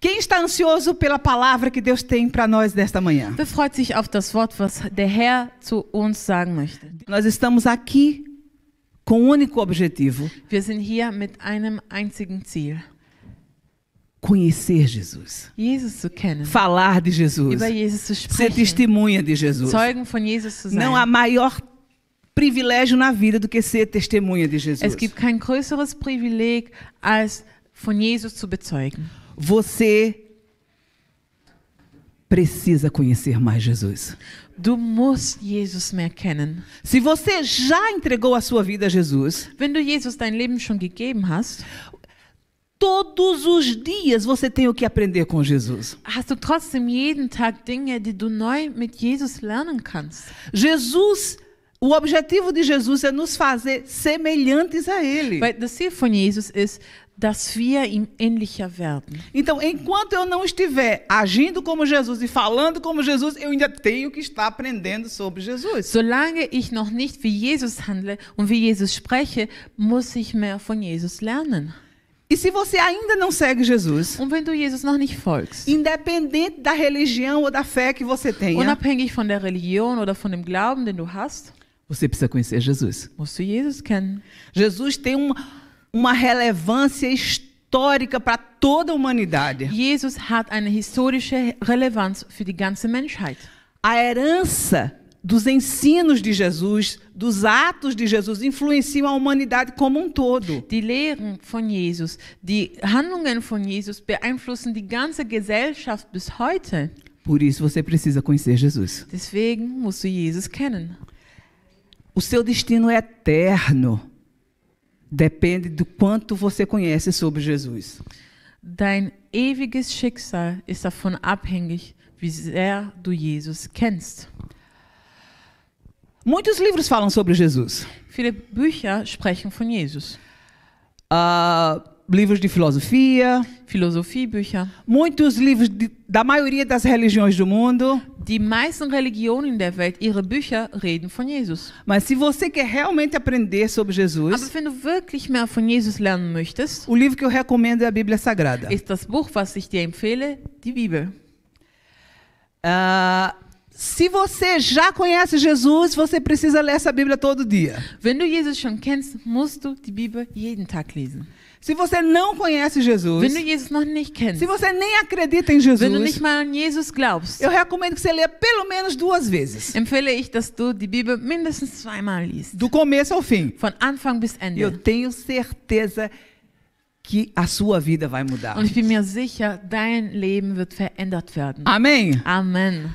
Quem está ansioso pela palavra que Deus tem para nós nesta manhã? Wer freut sich auf das Wort, was der Herr zu uns sagen möchte? Nós estamos aqui com um único objetivo: Wir sind hier mit einem einzigen Ziel. conhecer Jesus, Jesus zu kennen. falar de Jesus, Über Jesus zu ser sprechen. testemunha de Jesus. Zeugen von Jesus zu sein. Não há maior privilégio na vida do que ser testemunha de Jesus. Es gibt kein größeres Privileg, als von Jesus zu bezeugen. Você precisa conhecer mais Jesus. Du musst Jesus mehr kennen. Se você já entregou a sua vida a Jesus, Wenn du Jesus dein Leben schon gegeben hast, todos os dias você tem o que aprender com Jesus. hast du trotzdem jeden Tag Dinge, die du neu mit Jesus lernen kannst. Jesus, o objetivo de Jesus é nos fazer semelhantes a Ele. Weil das Ziel von Jesus ist, dass wir ihm ähnlicher werden. Então, enquanto eu não estiver agindo como Jesus e falando como Jesus, eu ainda tenho que estar aprendendo sobre Jesus. Solange ich noch nicht wie Jesus handle und wie Jesus spreche, muss ich mehr von Jesus lernen. E se você ainda não segue Jesus, Und wenn du Jesus noch nicht folgst, independente da religião ou da fé que você tenha, unabhängig von der Religion oder von dem Glauben, den du hast, você precisa conhecer Jesus. musst du Jesus kennen. Jesus tem uma relevância histórica para toda a humanidade. Jesus hat eine historische Relevanz für die ganze Menschheit. A herança dos ensinos de Jesus, dos atos de Jesus, influenciam a humanidade como um todo. Die Lehren von Jesus, die Handlungen von Jesus beeinflussen die ganze Gesellschaft bis heute. Por isso você precisa conhecer Jesus. Deswegen musst du Jesus kennen. O seu destino é eterno. Depende do quanto você conhece sobre Jesus. Dein ewiges Schicksal ist davon abhängig, wie sehr du Jesus kennst. Muitos livros falam sobre Jesus. Viele Bücher sprechen von Jesus. Livros de filosofia, Philosophiebücher. muitos livros da maioria das religiões do mundo. Die meisten Religionen der Welt, ihre Bücher reden von Jesus. Mas se você quer realmente aprender sobre Jesus, Aber wenn du wirklich mehr von Jesus lernen möchtest, o livro que eu recomendo é a Bíblia Sagrada. ist das Buch, was ich dir empfehle, die Bibel. Se você já conhece Jesus, você precisa ler essa Bíblia todo dia. Wenn du Jesus schon kennst, musst du die Bibel jeden Tag lesen. Se você não conhece Jesus, Wenn du Jesus noch nicht kennst, se você nem acredita em wenn du Jesus, nicht mal an Jesus glaubst, eu recomendo que você leia pelo menos 2 vezes. empfehle ich, dass du die Bibel mindestens 2-mal liest. Do começo ao fim. Von Anfang bis E eu Ende. tenho certeza que a sua vida vai mudar. Und ich bin mir sicher, dein Leben wird verändert werden. Amém? Amen.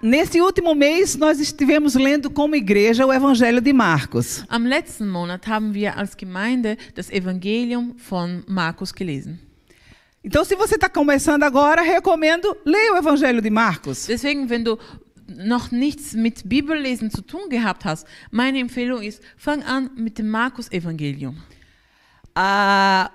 Nesse último mês, nós estivemos lendo como igreja o Evangelho de Marcos. Am letzten Monat haben wir als Gemeinde das Evangelium von Markus gelesen. Então, se você está começando agora, recomendo leia o Evangelho de Marcos. Deswegen, wenn du noch nichts mit Bibellesen zu tun gehabt hast, meine Empfehlung ist, fang an mit dem Markus-Evangelium.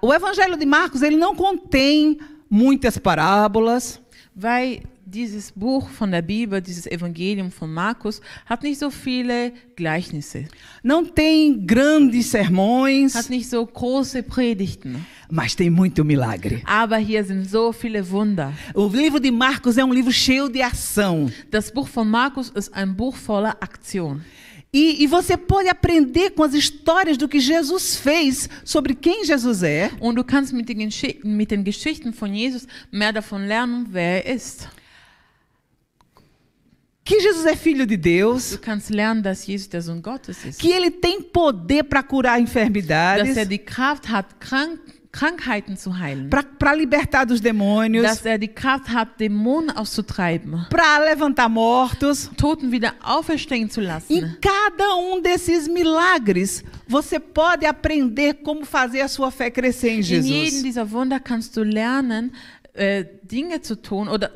O Evangelho de Marcos, ele não contém muitas parábolas. Weil dieses Buch von der Bibel, dieses Evangelium von Markus, hat nicht so viele Gleichnisse, Não tem grandes sermões, hat nicht so große Predigten. mas tem muito milagre. Aber hier sind so viele Wunder. O livro de Marcos é um livro cheio de ação. Das Buch von Markus ist ein Buch voller Aktion. E você pode aprender com as histórias do que Jesus fez, sobre quem Jesus é. Und du kannst mit den Geschichten von Jesus mehr davon lernen, wer er ist. Que Jesus é filho de Deus, Du kannst lernen, dass Jesus der Sohn Gottes ist. que ele tem poder para curar enfermidades, Dass er die Kraft hat, Krankheiten zu heilen. para libertar dos demônios, Dass er die Kraft hat, Dämonen auszutreiben. para levantar mortos. Toten wieder auferstehen zu Em lassen. cada um desses milagres, você pode aprender como fazer a sua fé crescer em In jedem Jesus. dieser Wunder kannst du lernen, Dinge zu tun. Oder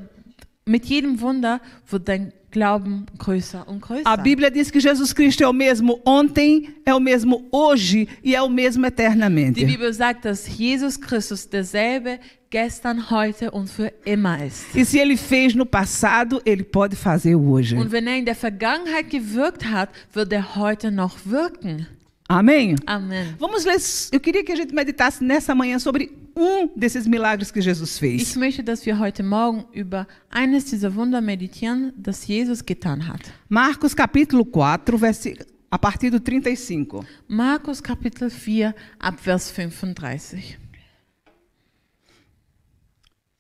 mit jedem Wunder wird dein Glauben größer und größer. A Bíblia diz que Jesus Cristo é o mesmo ontem, é o mesmo hoje e é o mesmo Die eternamente. Bibel sagt, dass Jesus Christus derselbe gestern, heute und für immer ist. E se ele fez no passado, ele pode fazer hoje. Und wenn er in der Vergangenheit gewirkt hat, wird er heute noch wirken. Amém? Amen. Vamos ler, eu queria que a gente meditasse nessa manhã sobre desses milagres que Jesus Ich fez. möchte, dass wir heute Morgen über eines dieser Wunder meditieren, das Jesus getan hat. Marcos capítulo 4, a partir do 35. Markus Kapitel 4 ab Vers 35.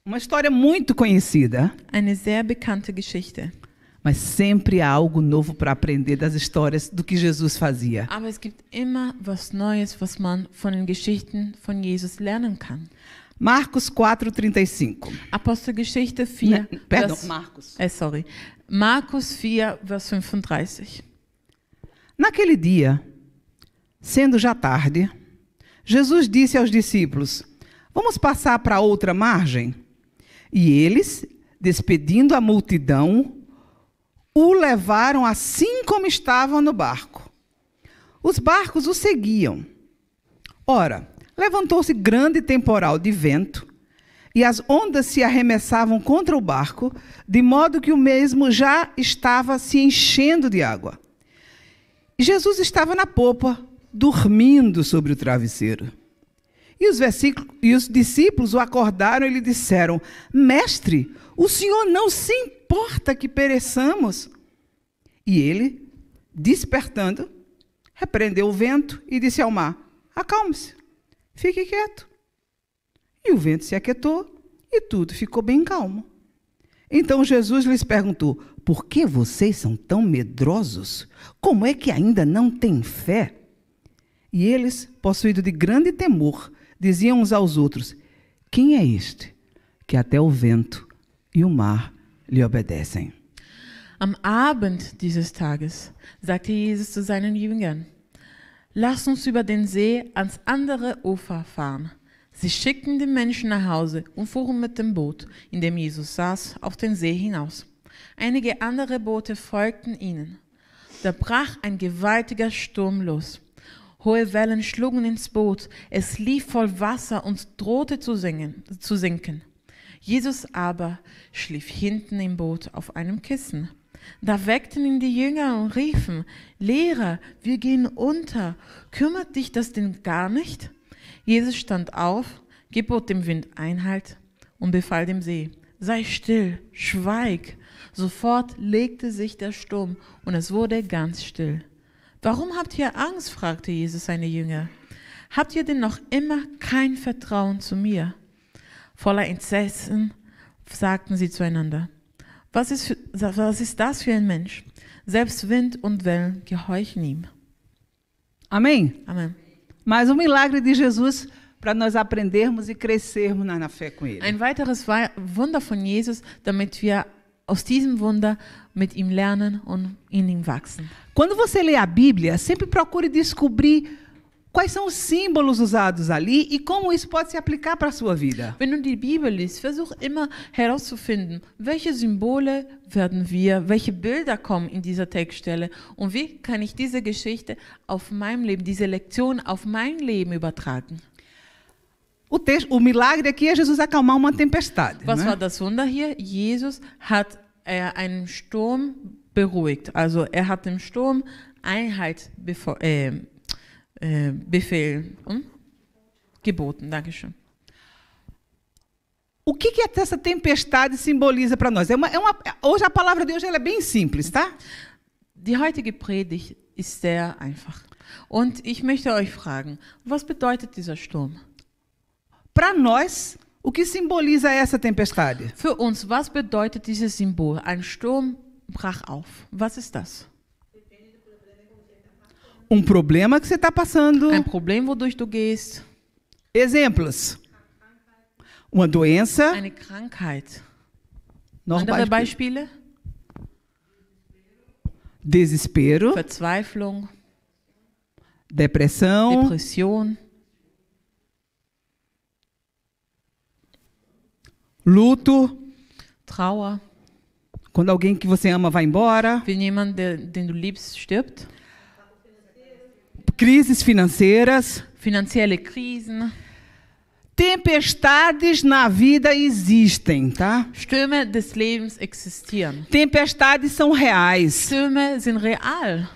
Uma história muito conhecida, Eine sehr bekannte Geschichte. mas sempre há algo novo para aprender das histórias do que Jesus fazia. Aber es gibt immer was Neues, was man von den Geschichten von Jesus lernen kann. Marcos 4, 35. Apostelgeschichte 4, Perdão, Vers, Marcos. Markus 4, Vers 35. Naquele dia, sendo já tarde, Jesus disse aos discípulos: Vamos passar para outra margem? E eles, despedindo a multidão, o levaram assim como estavam no barco. Os barcos o seguiam. Ora, levantou-se grande temporal de vento, e as ondas se arremessavam contra o barco, de modo que o mesmo já estava se enchendo de água. E Jesus estava na popa, dormindo sobre o travesseiro. E os discípulos o acordaram e lhe disseram: Mestre, o Senhor não se importa que pereçamos? E ele, despertando, repreendeu o vento e disse ao mar: Acalme-se, fique quieto. E o vento se aquietou e tudo ficou bem calmo. Então Jesus lhes perguntou: Por que vocês são tão medrosos? Como é que ainda não têm fé? E eles, possuídos de grande temor, diziam uns aos outros: Quem é este que até o vento e o mar lhe obedecem? Am Abend dieses Tages sagte Jesus zu seinen Jüngern: Lasst uns über den See ans andere Ufer fahren. Sie schickten die Menschen nach Hause und fuhren mit dem Boot, in dem Jesus saß, auf den See hinaus. Einige andere Boote folgten ihnen. Da brach ein gewaltiger Sturm los. Hohe Wellen schlugen ins Boot, es lief voll Wasser und drohte zu sinken. Jesus aber schlief hinten im Boot auf einem Kissen. Da weckten ihn die Jünger und riefen: Lehrer, wir gehen unter. Kümmert dich das denn gar nicht? Jesus stand auf, gebot dem Wind Einhalt und befahl dem See: Sei still, schweig. Sofort legte sich der Sturm und es wurde ganz still. Warum habt ihr Angst? Fragte Jesus seine Jünger. Habt ihr denn noch immer kein Vertrauen zu mir? Voller Entsetzen sagten sie zueinander: Was ist das für ein Mensch? Selbst Wind und Wellen gehorchen ihm. Amém? Amen. Mais um milagre de Jesus para nós aprendermos e crescermos na fé com Ele. Ein weiteres Wunder von Jesus, damit wir aus diesem Wunder mit ihm lernen und in ihm wachsen. Quando você lê a Bíblia, sempre procure descobrir quais são os símbolos usados ali e como isso pode se aplicar para a sua vida. Wenn du die Bibel liest, versuch immer herauszufinden, welche Symbole welche Bilder kommen in dieser Textstelle und wie kann ich diese Geschichte auf meinem Leben, diese Lektion auf mein Leben übertragen. O milagre aqui é Jesus acalmar uma tempestade. Was né? war das Wunder hier? Jesus hat einen Sturm beruhigt. Also er hat dem Sturm Einheit geboten. Dankeschön. O que essa tempestade simboliza para nós? Hoje a palavra de hoje ela é bem simples, tá? Die heutige Predigt ist sehr einfach. Und ich möchte euch fragen, was bedeutet dieser Sturm? Para nós, o que simboliza essa tempestade? Für uns, was bedeutet dieses Symbol? Ein Sturm brach auf. Was ist das? Um problema que você está passando. Ein Problem, wodurch du gehst. Exemplos. Uma doença. Eine Krankheit. Noch Andere Beispiele? Desespero. Verzweiflung. Depressão. Depression. Luto. Trauer. Quando alguém que você ama vai embora. Wenn jemand, den du liebst, stirbt. Crises financeiras. Finanzielle Krisen. Tempestades na vida existem, tá? Stürme des Lebens existieren. Tempestades são reais. Stürme sind real.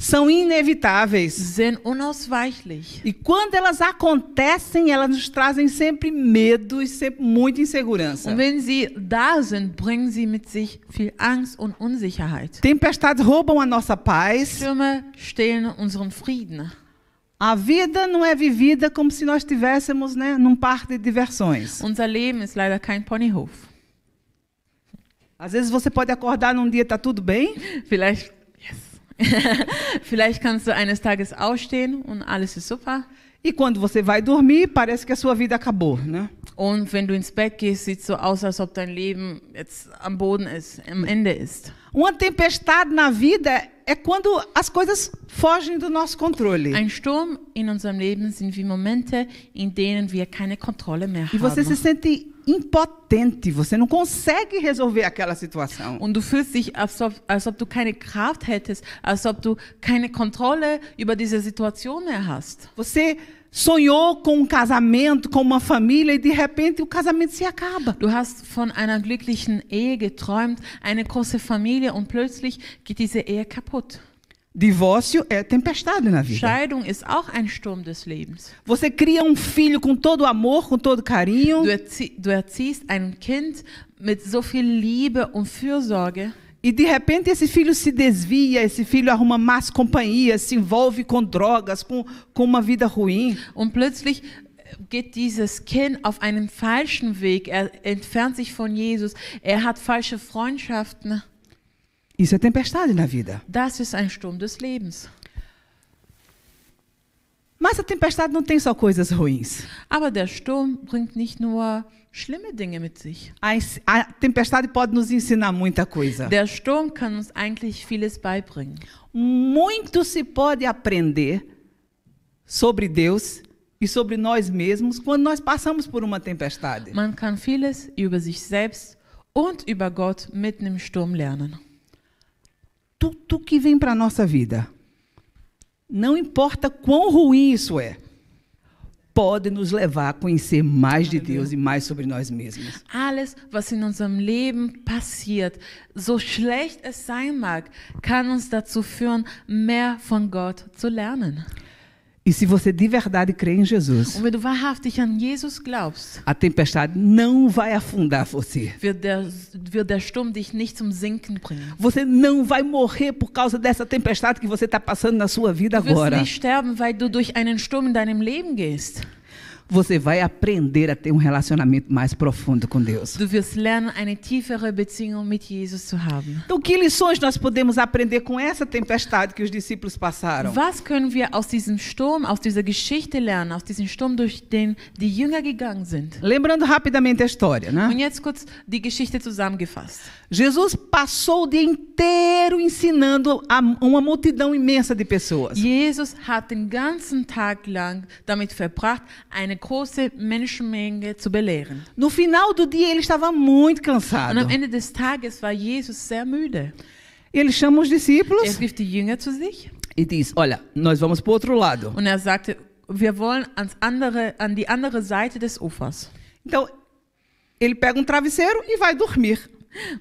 são inevitáveis. sind unausweichlich. E quando elas acontecem, elas nos trazem sempre medo e sempre muita insegurança. Und wenn sie da sind, bringen sie mit sich viel Angst und Unsicherheit. Tempestades roubam a nossa paz. Stürme stehlen unseren Frieden. A vida não é vivida como se nós estivéssemos, né, num parque de diversões. Unser Leben ist leider kein Ponyhof. Às vezes você pode acordar num dia, tá tudo bem, Vielleicht, vielleicht kannst du eines Tages aufstehen und alles ist super. e quando você vai dormir, parece que a sua vida acabou, né? Und wenn du ins Bett gehst, sieht es so aus, als ob dein Leben jetzt am Boden ist, am Ende ist. Uma tempestade na vida é quando as coisas fogem do nosso controle. Ein Sturm in unserem Leben sind wie Momente, in denen wir keine Kontrolle mehr E você se haben. sente impotente, você não consegue resolver aquela situação. Und du fühlst dich, als ob du keine Kraft hättest, als ob du keine Kontrolle über diese Situation mehr hast. Você sonhou com um casamento, com uma família, e de repente o casamento se acaba. Du hast von einer glücklichen Ehe geträumt, eine große Familie und plötzlich geht diese Ehe kaputt. Divórcio é tempestade na vida. Scheidung ist auch ein Sturm des Lebens. Você cria um filho com todo amor, com todo carinho, Du erziehst ein Kind mit so viel Liebe und Fürsorge e de repente esse filho se desvia, esse filho arruma más companhias, se envolve com drogas, com uma vida ruim. und plötzlich geht dieses Kind auf einen falschen Weg. Er entfernt sich von Jesus. Er hat falsche Freundschaften. Isso é tempestade na vida. Das ist ein Sturm des Lebens. Mas a tempestade não tem só coisas ruins. Aber der Sturm bringt nicht nur schlimme Dinge mit sich. A tempestade pode nos ensinar muita coisa. Der Sturm kann uns eigentlich vieles beibringen. Muito se pode aprender sobre Deus e sobre nós mesmos quando nós passamos por uma tempestade. Man kann vieles über sich selbst und über Gott mitten im Sturm lernen. Tudo que vem para a nossa vida, não importa quão ruim isso é, pode nos levar a conhecer mais de Deus e mais sobre nós mesmos. Alles, was in unserem Leben passiert, so schlecht es sein mag, kann uns dazu führen, mehr von Gott zu lernen. E se você de verdade crê em Jesus, Und wenn du wahrhaftig an Jesus glaubst, a tempestade não vai afundar você. wird der Sturm dich nicht zum Sinken bringen. Você não vai morrer por causa dessa tempestade que você está passando na sua vida Du wirst agora. nicht sterben, weil du durch einen Sturm in deinem Leben gehst. Você vai aprender a ter um relacionamento mais profundo com Deus. Du wirst lernen, eine tiefere Beziehung mit Jesus zu haben. Então, que lições nós podemos aprender com essa tempestade que os discípulos passaram? Was können wir aus diesem Sturm, aus dieser Geschichte lernen, aus diesem Sturm, durch den die Jünger gegangen sind? Lembrando rapidamente a história, né? Und jetzt kurz die Geschichte zusammengefasst. Jesus passou o dia inteiro ensinando a uma multidão imensa de pessoas. Jesus hat den ganzen Tag lang damit verbracht, eine große Menschenmenge zu belehren. No final do dia, ele estava muito Und cansado. am Ende des Tages war Jesus sehr müde. Ele chama os discípulos Rief die Jünger zu sich e diz, olha, nós vamos para o outro lado. und sagte, wir wollen an die andere Seite des Ufers. Então, ele pega um travesseiro e vai dormir.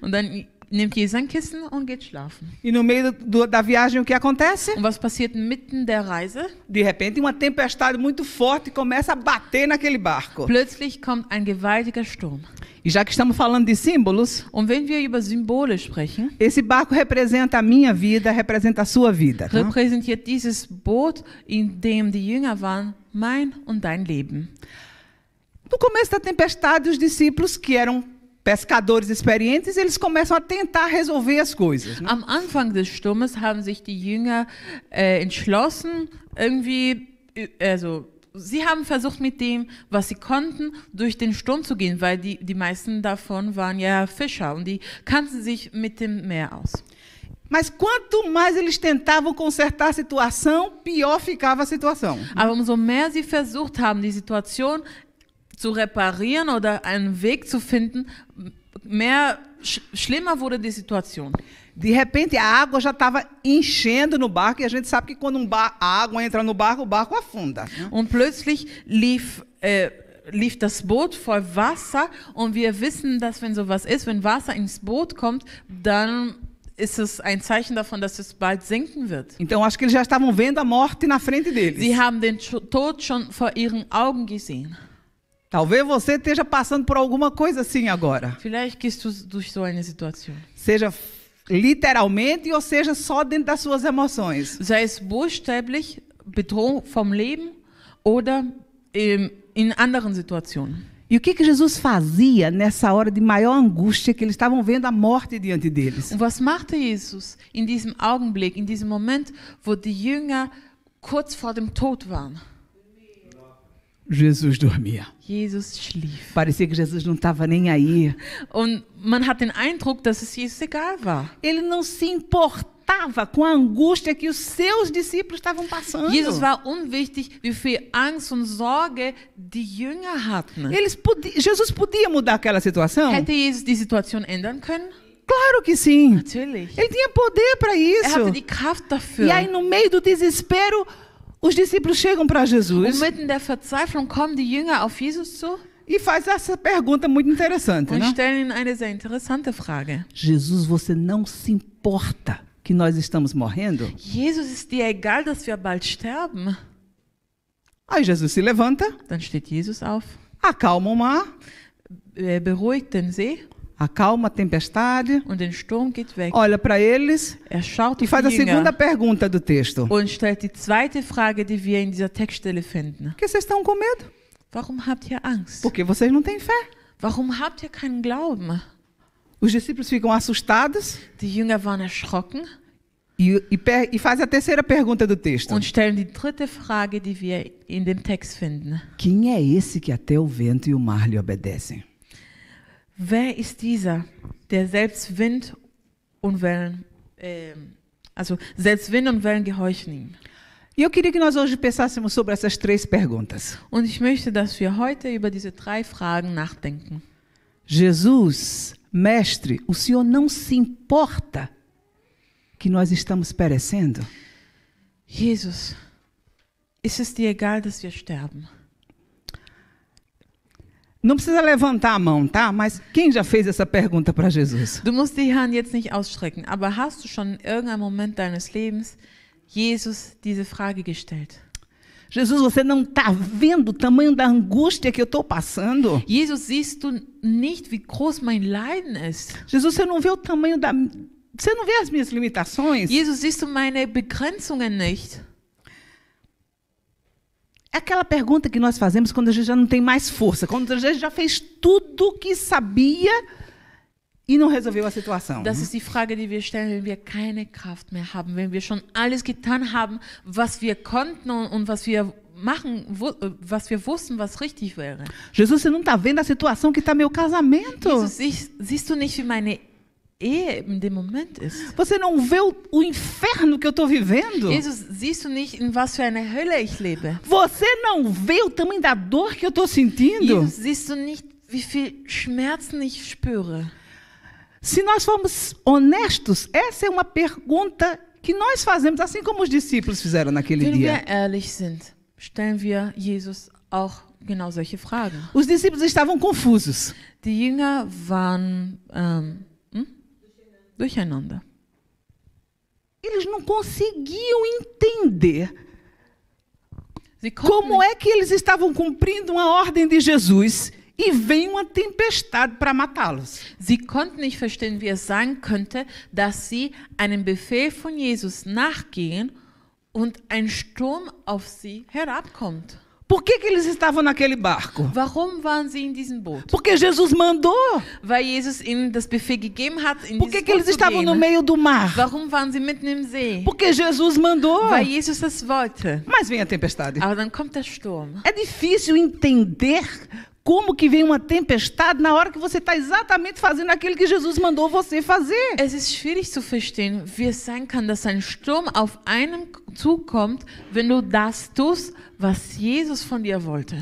Und dann nimmt Jesus ein Kissen und geht schlafen. E no meio da viagem, o que acontece? Und was passiert mitten der Reise? De repente, uma tempestade muito forte começa a bater naquele barco. Plötzlich kommt ein gewaltiger Sturm. E já que estamos falando de símbolos, Und wenn wir über Symbole sprechen, esse barco representa a minha vida, representa a sua vida. Tá? repräsentiert dieses Boot, in dem die Jünger waren, mein und dein Leben. No começo da tempestade, os discípulos, que eram pescadores experientes, eles começam a tentar resolver as coisas. Né? Am Anfang des Sturmes haben sich die Jünger entschlossen, sie haben versucht, mit dem, was sie konnten, durch den Sturm zu gehen, weil die meisten davon waren ja Fischer und die kannten sich mit dem Meer aus. Mas quanto mais eles tentavam consertar a situação, pior ficava a situação. Aber umso mehr sie versucht haben, die Situation zu reparieren oder einen Weg zu finden, schlimmer wurde die Situation. De repente, a água já estava enchendo no barco, e a gente sabe que quando a água entra no barco, o barco afunda. Né? Und plötzlich lief das Boot voll Wasser und wir wissen, dass wenn sowas ist, wenn Wasser ins Boot kommt, dann ist es ein Zeichen davon, dass es bald sinken wird. Então acho que eles já estavam vendo a morte na frente deles. Sie haben den Tod schon vor ihren Augen gesehen. Talvez você esteja passando por alguma coisa assim agora. Vielleicht gehst du durch so eine Situation. Seja literalmente ou seja só dentro das suas emoções. Sei es buchstäblich, Bedrohung vom Leben oder in anderen Situationen. E o que Jesus fazia nessa hora de maior angústia que eles estavam vendo a morte diante deles? Und was machte Jesus in diesem Augenblick, in diesem Moment, wo die Jünger kurz vor dem Tod waren? Jesus dormia. Jesus schlief. Parecia que Jesus não estava nem aí. Und man hat den Eindruck, dass es Jesus egal war. Ele não se importava com a angústia que os seus discípulos estavam passando. Jesus war unwichtig, wie viel Angst und Sorge die Jünger hatten. Jesus podia mudar aquela situação? Hätte Jesus die Situation ändern können? Claro que sim. Natürlich. Ele tinha poder para Er hatte isso. die Kraft dafür. E aí, no meio do desespero, os discípulos chegam para Jesus Und mitten in der Verzweiflung kommen die Jünger auf Jesus zu e faz essa pergunta muito interessante, und né? stellen ihm eine sehr interessante Frage. Jesus, você não se importa que nós estamos morrendo? Jesus, ist dir egal, dass wir bald sterben? Aí Jesus se levanta, Dann steht Jesus auf, acalma o mar, beruhigt den See acalma a tempestade, und der Sturm geht weg. olha para eles Schaut e auf faz a die segunda Jünger pergunta do texto. und stellt die zweite Frage, die wir in dieser Textstelle finden. Por que vocês estão com medo? Warum habt ihr Angst? Porque vocês não têm fé. Warum habt ihr keinen Glauben? Os discípulos ficam assustados Die Jünger waren erschrocken e faz a terceira pergunta do texto. und stellen die dritte Frage, die wir in dem Text finden. Quem é esse que até o vento e o mar lhe obedecem? Wer ist dieser, der selbst Wind und Wellen, selbst Wind und Wellen gehorchen ihm? E eu queria que nós hoje pensássemos sobre essas três perguntas. Und ich möchte, dass wir heute über diese drei Fragen nachdenken. Jesus, mestre, o Senhor não se importa que nós estamos perecendo? Jesus, ist es dir egal, dass wir sterben? Não precisa levantar a mão, tá? Mas quem já fez essa pergunta para Jesus? Du musst die Hand jetzt nicht ausstrecken, aber hast du schon in irgendeinem Moment deines Lebens Jesus diese Frage gestellt? Jesus, você não está vendo o tamanho da angústia que eu estou passando? Jesus, siehst du nicht, wie groß mein Leiden ist? Jesus, você não vê o tamanho da... Você não vê as minhas limitações? Jesus, siehst du meine Begrenzungen nicht? É aquela pergunta que nós fazemos quando a gente já não tem mais força, quando a gente já fez tudo o que sabia e não resolveu a situação. Das ist die Frage, die wir stellen, wenn wir keine Kraft mehr haben, wenn wir schon alles getan haben, was wir konnten und was wir machen, was wir wussten, was richtig wäre. Jesus, você não está vendo a situação que está meu casamento? Jesus, siehst du nicht, wie meine Ehe in dem Moment ist? Você não vê o inferno que eu estou vivendo? Jesus, siehst du nicht, in was für einer Hölle ich lebe? Você não vê o tamanho da dor que eu estou sentindo? Jesus, siehst du nicht, wie viel Schmerzen ich spüre? Se nós formos honestos, essa é uma pergunta que nós fazemos, assim como os discípulos fizeram naquele Wenn dia. wir ehrlich sind, stellen wir Jesus auch genau solche Fragen. Os discípulos estavam confusos. Die Jünger waren durcheinander. Eles não conseguiam entender Sie konnten, como é que eles estavam cumprindo uma ordem de Jesus e vem uma tempestade para matá-los. sie konnten nicht verstehen, wie es sein könnte, dass sie einem Befehl von Jesus nachgehen und ein Sturm auf sie herabkommt. Por que eles estavam naquele barco? Warum waren sie in diesem Boot? Porque Jesus mandou. Weil Jesus ihnen das Befehl gegeben hat, in Por dieses que eles Boot zu estavam no gehen. meio do mar? Warum waren sie mitten im See? Porque Jesus mandou. Weil Jesus das wollte. Mas vem a tempestade. Aber dann kommt der Sturm. É difícil entender como que vem uma tempestade na hora que você está exatamente fazendo aquilo que Jesus mandou você fazer. Es ist schwierig zu verstehen, wie es sein kann, dass ein Sturm auf einen zukommt, wenn du das tust, was Jesus von dir wollte.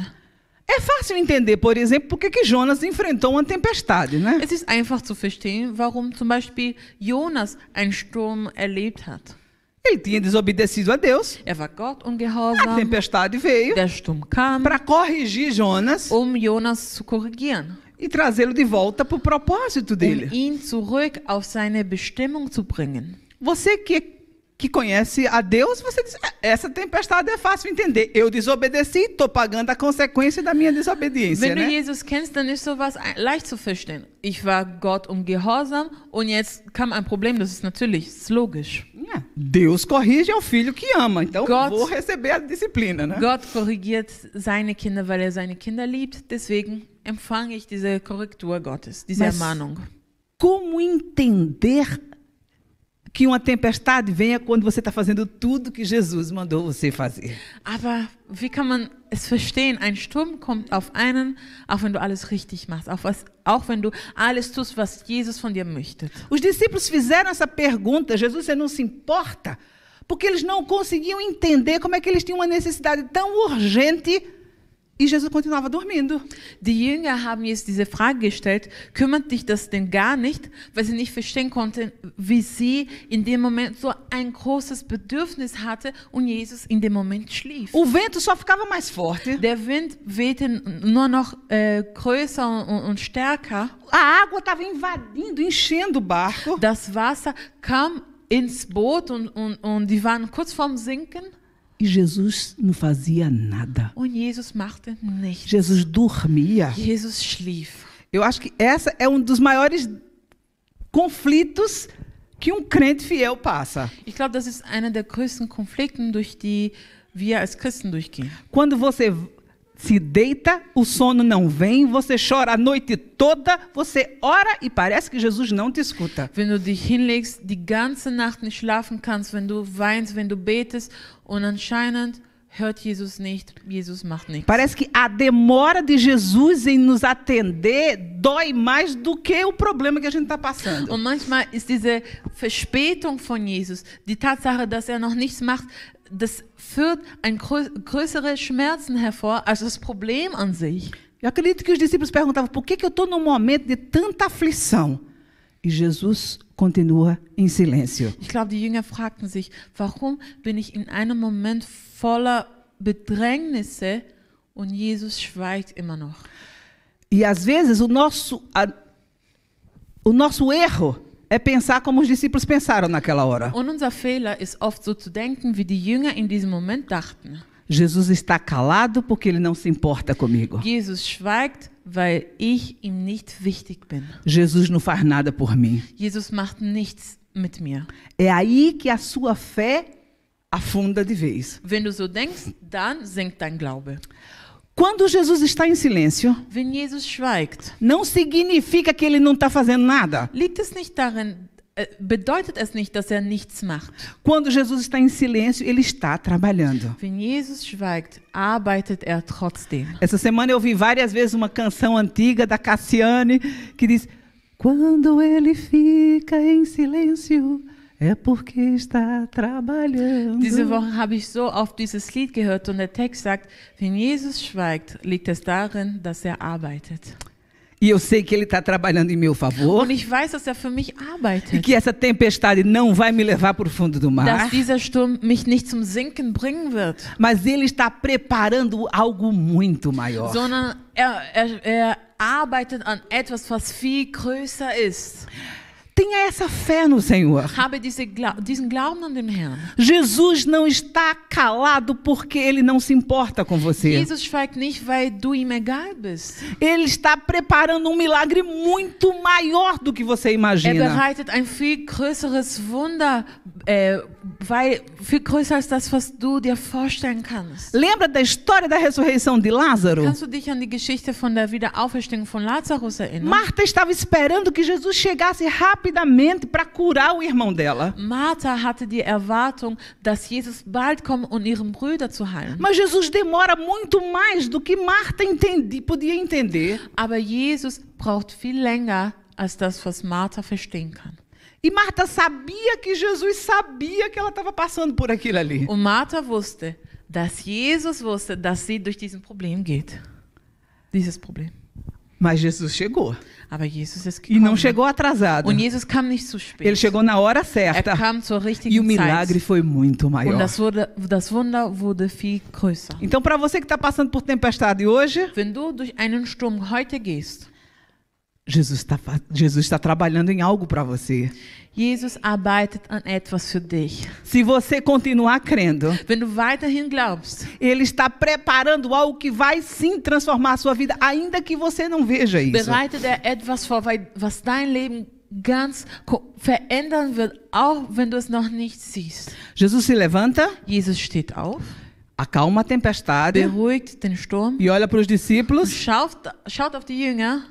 É fácil entender, por exemplo, por que Jonas enfrentou uma tempestade, né? Es ist einfach zu verstehen, warum zum Beispiel Jonas einen Sturm erlebt hat. Ele tinha desobedecido a Deus. Er war Gott A ungehorsam, tempestade veio der Sturm kam, para corrigir Jonas. Jonas zu korrigieren. e trazê-lo de volta para o propósito dele. ihn zurück auf seine Bestimmung zu bringen. Você que conhece a Deus, você diz, essa tempestade é fácil entender. Eu desobedeci, estou pagando a consequência da minha desobediência, Wenn du né? Jesus kennst, dann ist sowas leicht zu verstehen. Ich war Gott ungehorsam und jetzt kam ein Problem, das ist natürlich, das ist logisch. Deus corrige ao filho que ama, então Gott- vou receber a disciplina, né? Gott korrigiert seine Kinder, weil er seine Kinder liebt, deswegen empfange ich diese Korrektur Gottes, diese Mas- Ermahnung. Como entender que uma tempestade venha quando você está fazendo tudo que Jesus mandou você fazer? Aber wie kann man es verstehen? Ein Sturm kommt auf einen, auch wenn du alles richtig machst, auch wenn du alles tust, was Jesus von dir möchte. Os discípulos fizeram essa pergunta, Jesus, você não se importa? Porque eles não conseguiam entender como é que eles tinham uma necessidade tão urgente e Jesus continuava dormindo. Die Jünger haben jetzt diese Frage gestellt, kümmert dich das denn gar nicht, weil sie nicht verstehen konnten, wie sie in dem Moment so ein großes Bedürfnis hatte und Jesus in dem Moment schlief. O vento só ficava mais forte, Der Wind wehte nur noch größer und stärker. a água estava invadindo, enchendo o barco. Das Wasser kam ins Boot und die waren kurz vorm Sinken E Jesus não fazia nada. und Jesus machte nichts. Jesus dormia. Jesus schlief. Eu acho que essa é um dos maiores conflitos que um crente fiel passa. Ich glaube, das ist einer der größten Konflikte, durch die wir als Christen durchgehen. Quando você se deita, o sono não vem, você chora a noite toda, você ora e parece que Jesus não te escuta. Wenn du dich hinlegst, die ganze Nacht nicht schlafen kannst, wenn du weinst, wenn du betest und anscheinend hört Jesus nicht, Jesus macht nichts. Parece que a demora de Jesus em nos atender dói mais do que o problema que a gente está passando. Und manchmal ist diese Verspätung von Jesus, die Tatsache, dass er noch nichts macht, das führt größere Schmerzen hervor als das Problem an sich. Eu acredito que os discípulos perguntavam, por que eu estou num momento de tanta aflição? E Jesus continua em silêncio. Ich glaube, die Jünger fragten sich, warum bin ich in einem Moment voller Bedrängnisse und Jesus schweigt immer noch. E às vezes o nosso erro é pensar como os discípulos pensaram naquela hora. Und unser Fehler ist oft so zu denken, wie die Jünger in diesem Moment dachten. Jesus está calado porque ele não se importa comigo. Jesus schweigt, weil ich ihm nicht wichtig bin. Jesus não faz nada por mim. Jesus macht nichts mit mir. É aí que a sua fé afunda de vez. Wenn du so denkst, dann sinkt dein Glaube. Quando Jesus está em silêncio, Wenn Jesus schweigt, não significa que ele não está fazendo nada. liegt es nicht darin, bedeutet es nicht, dass er nichts macht. Quando Jesus está em silêncio, ele está trabalhando. Wenn Jesus schweigt, arbeitet er trotzdem. Essa semana eu ouvi várias vezes uma canção antiga da Cassiane que diz: quando ele fica em silêncio, é porque está trabalhando. Diese Woche habe ich so oft dieses Lied gehört und der Text sagt, wenn Jesus schweigt, liegt es darin, dass er arbeitet. E eu sei que ele está trabalhando em meu favor. Und ich weiß, dass er für mich E arbeitet. que essa tempestade não vai me levar para o fundo do mar. Dass dieser Sturm mich nicht zum Sinken bringen wird, Mas ele está preparando algo muito maior. sondern er arbeitet an etwas, was viel größer ist. Tenha essa fé no Senhor. Habe diesen Glauben an den Herrn. Jesus não está calado porque ele não se importa com você. Jesus schweigt nicht, weil du ihm egal bist. Ele está preparando um milagre muito maior do que você Er imagina. bereitet ein viel größeres Wunder, viel größer als das, was du dir vorstellen kannst. Lembra da história da ressurreição de Lázaro? Kannst du dich an die Geschichte von der Wiederauferstehung von Lazarus erinnern? Marta estava esperando que Jesus chegasse rapidamente para curar o irmão dela. Martha hatte die Erwartung, dass Jesus bald kommt, um ihren Brüder zu heilen. Mas Jesus demora muito mais do que Marta podia entender. Aber Jesus braucht viel länger als das, was Martha verstehen kann. E Marta sabia que Jesus sabia que ela estava passando por aquilo ali. Und Martha wusste, dass Jesus wusste, dass sie durch diesen Problem geht. Dieses Problem. Mas Jesus chegou. Aber Jesus ist E não gekommen. chegou atrasado. Und Jesus kam nicht zu spät. Ele chegou na hora Er certa. kam zur E o richtigen milagre Zeit. foi muito Und maior. das Wunder wurde viel größer. Então, para você que está passando por tempestade hoje, Wenn du durch einen Sturm heute gehst, Jesus está trabalhando em algo para você. Jesus arbeitet an etwas für dich. Se você continuar crendo, Wenn du weiterhin glaubst, Ele está preparando algo que vai sim transformar a sua vida, ainda que você não veja isso. bereitet etwas vor, was dein Leben ganz verändern wird, auch wenn du es noch nicht siehst. Jesus se levanta, Jesus steht auf, acalma a tempestade beruhigt den Sturm, e olha para os discípulos schaut auf die Jünger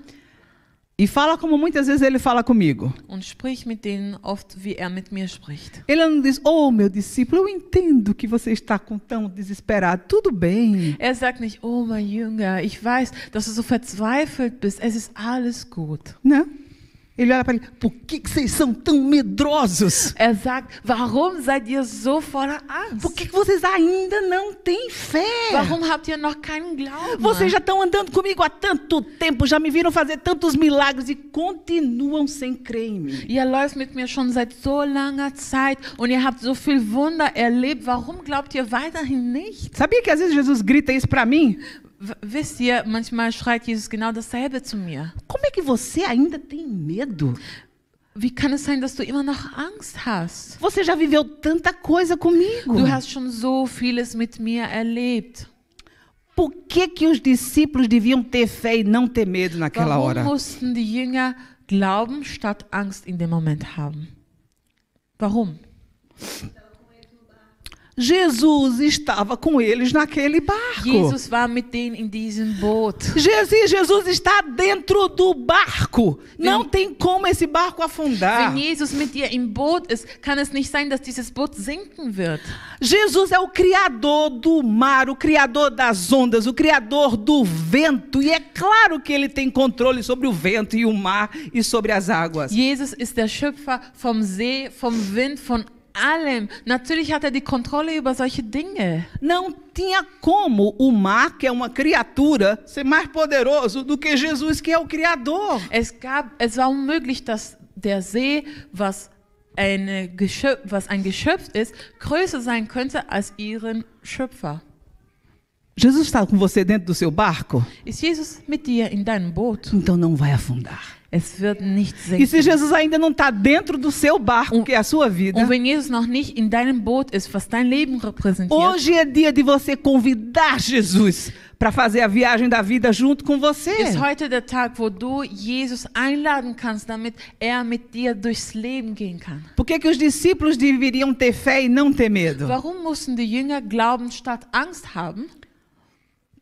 e fala como muitas vezes Ele fala comigo. und spricht mit denen oft, wie mit mir spricht. Ele não diz, oh meu discípulo, eu entendo que você está tão desesperado, tudo bem. Sagt nicht, oh mein Jünger, ich weiß, dass du so verzweifelt bist, es ist alles gut. Não. Ele olha para ele, por que vocês são tão medrosos? Sagt, warum seid ihr so voller Angst? Por que vocês ainda não têm fé? Warum habt ihr noch keinen Glauben? Vocês já estão andando comigo há tanto tempo, já me viram fazer tantos milagres e continuam sem crer em mim. Ihr läuft mit mir schon seit so langer Zeit und ihr habt so viel Wunder erlebt. Warum glaubt ihr weiterhin nicht? Sabia que às vezes Jesus grita isso para mim? Wisst ihr, manchmal schreit Jesus genau dasselbe zu mir. Como é que você ainda tem medo? Wie kann es sein, dass du immer noch Angst hast? Você já viveu tanta coisa comigo. Du hast schon so vieles mit mir erlebt. Por que os discípulos deviam ter fé e não ter medo naquela Warum hora? mussten die Jünger Glauben statt Angst in dem Moment haben? Warum? Jesus estava com eles naquele barco. Jesus war mit denen in diesem Boot. Jesus está dentro do barco. Não tem como esse barco afundar. Wenn Jesus mit dir im Boot ist, kann es nicht sein, dass dieses Boot sinken wird. Jesus é o criador do mar, o criador das ondas, o criador do vento. E é claro que ele tem controle sobre o vento e o mar e sobre as águas. Jesus ist der Schöpfer vom See, vom Wind, von allem. Natürlich hat die Kontrolle über solche Dinge. Não tinha como o mar, que é uma criatura, ser mais poderoso do que Jesus, que é o criador. Es war unmöglich, dass der See, was ein Geschöpf ist, größer sein könnte als ihren Schöpfer. Jesus está com você dentro do seu barco? Ist Jesus mit dir in deinem Boot? Então não vai afundar. Es wird nicht E se sinken. Jesus ainda não está dentro do seu barco, que é a sua vida, Und wenn Jesus noch nicht in deinem Boot ist, was dein Leben repräsentiert, hoje é dia de você convidar Jesus para fazer a viagem da vida junto com você. ist heute der Tag, wo du Jesus einladen kannst, damit mit dir durchs Leben gehen kann. Por que os discípulos deveriam ter fé e não ter medo? Warum mussten die Jünger Glauben statt Angst haben?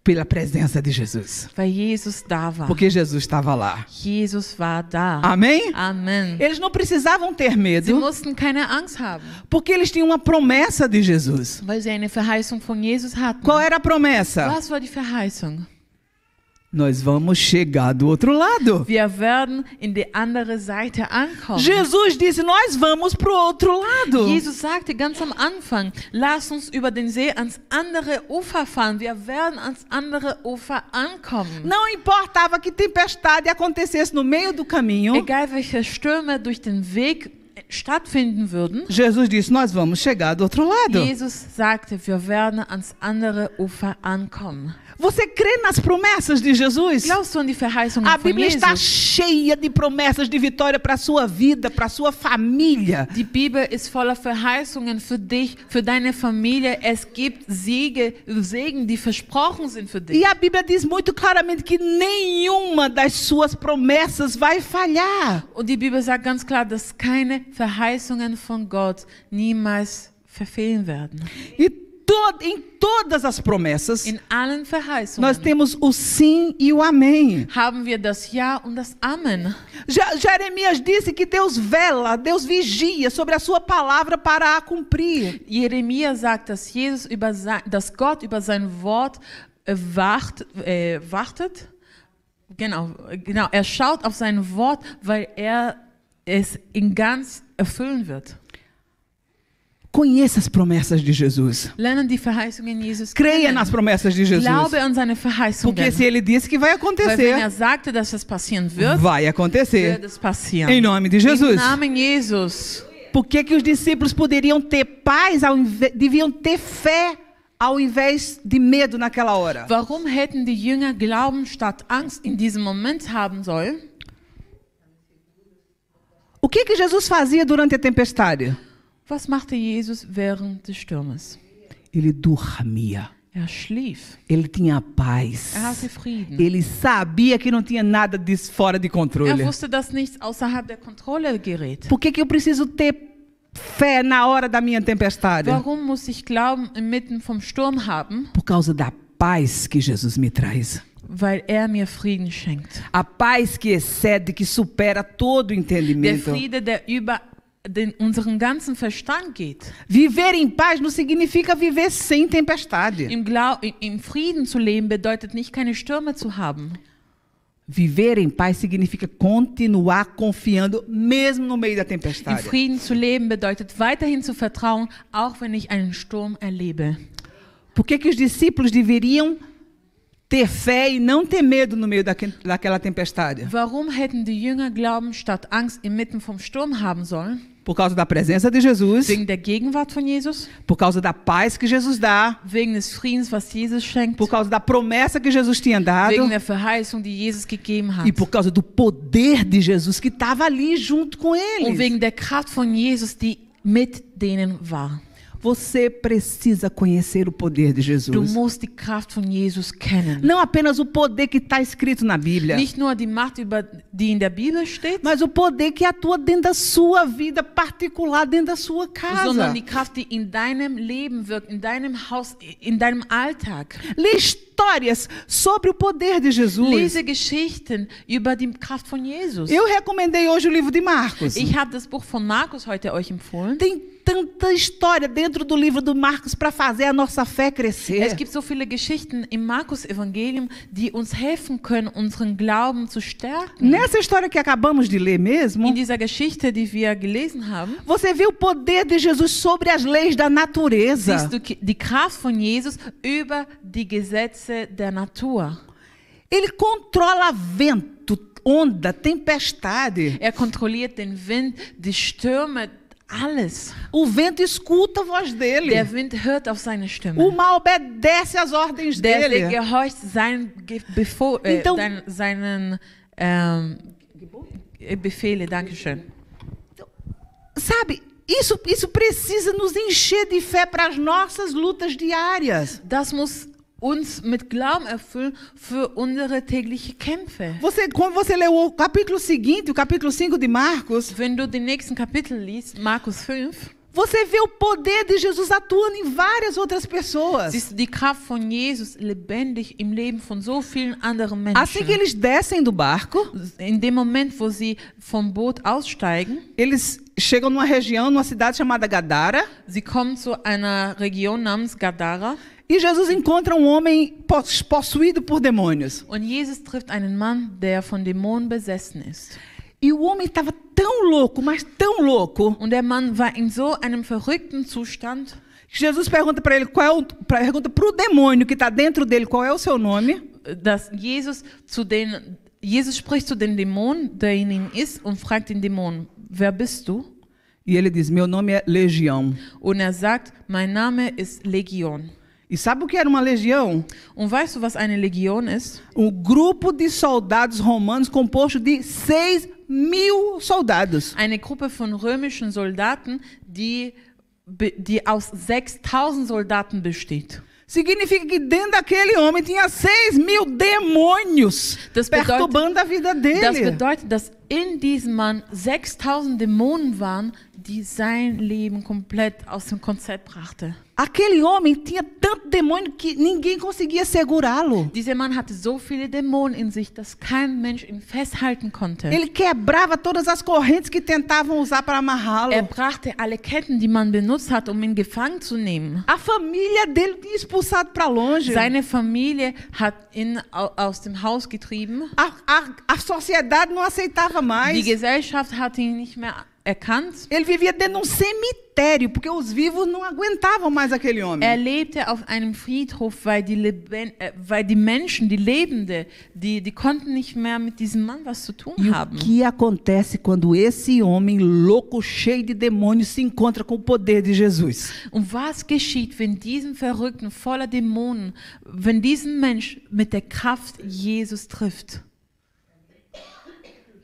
Pela presença de Jesus. Weil Jesus da war. Porque Jesus estava lá. Jesus war da. Amém? Amen. Eles não precisavam ter Sie medo, mussten keine Angst haben, porque eles tinham uma promessa de Jesus. weil sie eine Verheißung von Jesus hatten. Qual era a promessa? Was war die Verheißung? Nós vamos chegar do outro lado. Wir werden in die andere Seite ankommen. Jesus disse, nós vamos para o outro lado. Jesus sagte ganz am Anfang, lass uns über den See ans andere Ufer fahren. Wir werden ans andere Ufer ankommen. Não importava que tempestade acontecesse no meio do caminho. Egal welche Stürme durch den Weg stattfinden würden, Jesus disse, nós vamos chegar do outro lado. Jesus sagte, wir werden ans andere Ufer ankommen. Você crê nas promessas de Jesus? Glaubst du an die Verheißungen A von Bíblia está Jesus? cheia de promessas de vitória para a sua vida, para a sua família. Die Bibel ist voller Verheißungen für dich, für deine Familie. Es gibt Segen, die versprochen sind für dich. E a Bíblia diz muito claramente que nenhuma das suas promessas vai falhar. Und die Bibel sagt ganz klar, dass keine Verheißungen von Gott niemals verfehlen werden. E em todas as promessas, In allen nós Verheißungen temos o sim e o amém. haben wir das Ja und das Amen. Jeremias disse que Deus vela, Deus vigia sobre a sua palavra para a cumprir. Jeremia sagt, dass Gott über sein Wort wartet. Genau. Er schaut auf sein Wort, weil er es in ganz erfüllen wird. Conheça as promessas de Jesus. Lernen die Verheißungen Jesus Creia kennen. nas promessas de Jesus. Glaube an seine Verheißungen. Porque se ele disse que vai Weil wenn acontecer, sagte, dass es passieren wird, vai acontecer. wird es passieren. Em nome de Im Jesus. Namen Jesus. Por que os discípulos poderiam ter paz, deviam ter fé ao invés de medo naquela hora? Warum hätten die Jünger Glauben statt Angst in diesem Moment haben sollen? que Jesus fazia durante a tempestade? Was machte Jesus während des Sturmes? Ele dormia. Er schlief. Ele tinha paz. Er hatte Frieden. Ele sabia que não tinha nada fora de controle. Er wusste, dass nichts außerhalb der Kontrolle gerät. Por que eu preciso ter fé na hora da minha tempestade? Warum muss ich Glauben inmitten vom Sturm haben? Por causa da paz que Jesus me traz. Weil er mir Frieden schenkt. A paz que excede, que supera todo Der entendimento. Friede, der über unseren ganzen Verstand geht. Viver em paz não significa viver sem tempestade. Im Frieden zu leben bedeutet nicht, keine Stürme zu haben. Viver em paz significa continuar confiando mesmo no meio da Im tempestade. Frieden zu leben bedeutet weiterhin zu vertrauen, auch wenn ich einen Sturm erlebe. Por que os discípulos deveriam ter fé e não ter medo no meio daquela tempestade? Warum hätten die Jünger Glauben statt Angst inmitten vom Sturm haben sollen? Por causa da presença de Jesus, Wegen der Gegenwart von Jesus? por causa da paz que Jesus dá, Wegen des Friedens, was Jesus schenkt? por causa da promessa que Jesus tinha dado Wegen der Verheißung, die Jesus gegeben hat? e por causa do poder de Jesus que estava ali junto com Und eles. wegen der Kraft von Jesus, die mit denen war. Você precisa conhecer o poder de Du Jesus. musst die Kraft von Jesus kennen. Não apenas o poder que está escrito na Bíblia, Nicht nur die Macht, die in der Bibel steht, mas o poder que atua dentro da sua vida particular, dentro da sua casa. sondern die Kraft, die in deinem Leben wirkt, in deinem Haus, in deinem Alltag. Lê histórias sobre o poder de Jesus. Lese Geschichten über die Kraft von Jesus. Eu recomendei hoje o livro de Marcos. Ich habe das Buch von Markus heute euch empfohlen. Tem tanta história dentro do livro do Marcos para fazer a nossa fé crescer. Es gibt so viele Geschichten im Markus-Evangelium, die uns helfen können, unseren Glauben zu stärken. Nessa história que acabamos de ler mesmo, In dieser Geschichte, die wir gelesen haben, você vê o poder de Jesus sobre as leis da natureza. siehst du die Kraft von Jesus über die Gesetze der Natur. Ele controla vento, onda, tempestade. Er kontrolliert den Wind, die Stürme, alles. O vento escuta a voz dele. Der Wind hört auf seine Stimme. O mar obedece às ordens Der dele. gehorcht seinen Então- Befehle. Dankeschön. Sabe, isso precisa nos encher de fé para as nossas lutas diárias. Das muss uns mit Glauben erfüllen für unsere täglichen Kämpfe. Quando você lê o capítulo seguinte, o capítulo 5 de Marcos, Wenn du den nächsten Kapitel liest, Markus 5, você vê o poder de Jesus atuando em várias outras pessoas. siehst du die Kraft von Jesus lebendig im Leben von so vielen anderen Assim que Menschen. eles descem do barco, In dem Moment, wo sie vom Boot aussteigen, eles chegam numa região, numa cidade chamada Gadara, sie kommen zu einer Region namens Gadara e Jesus encontra um homem possuído por demônios. und Jesus trifft einen Mann, der von Dämonen besessen ist. E o homem estava tão louco, mas tão louco, Und der Mann war in so einem verrückten Zustand. que Jesus pergunta para ele pergunta para o demônio que está dentro dele qual é o seu nome. Dass Jesus spricht zu den Dämonen, der in ihm ist, und fragt den Dämonen, wer bist du? E ele diz: meu nome é Legião. Und er sagt, mein Name ist Legion. E sabe o que era uma legião? Und weißt du, was eine Legion ist? Um grupo de soldados romanos composto de 6.000 soldados. Eine Gruppe von römischen Soldaten, die aus 6.000 Soldaten besteht. Significa que dentro daquele homem tinha 6.000 demônios perturbando a vida Das dele. bedeutet, dass in diesem Mann 6.000 Dämonen waren, die sein Leben komplett aus dem Konzept brachte. Aquele homem tinha tanto demônio que ninguém conseguia segurá-lo. Dieser Mann hatte so viele Dämonen in sich, dass kein Mensch ihn festhalten konnte. Ele quebrava todas as correntes que tentavam usar para amarrá-lo. Er brachte alle Ketten, die man benutzt hat, um ihn gefangen zu nehmen. A família dele tinha expulsado para longe. Seine Familie hat ihn aus dem Haus getrieben. A sociedade não aceitava mais. Die Gesellschaft hat ihn nicht mehr erkannt. Ele vivia dentro de um cemitério, porque os vivos não aguentavam mais aquele homem. Er lebte auf einem Friedhof, weil die Menschen, die Lebenden, die konnten nicht mehr mit diesem Mann was zu tun E o haben. que acontece quando esse homem louco, cheio de demônios, se encontra com o poder de Jesus? Und was geschieht, wenn diesen Verrückten voller Dämonen, wenn diesen Mensch mit der Kraft Jesus trifft?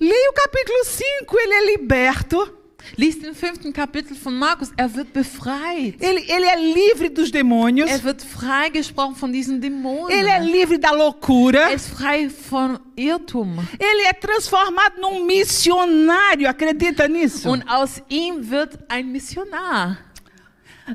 Leia o capítulo 5, ele é liberto. Lies den 5. Kapitel von Markus, wird befreit. Ele é livre dos demônios. Wird freigesprochen von diesen Dämonen. Ele é livre da loucura. Ist frei von Irrtum. Ele é transformado num missionário, acredita nisso? Und aus ihm wird ein Missionar.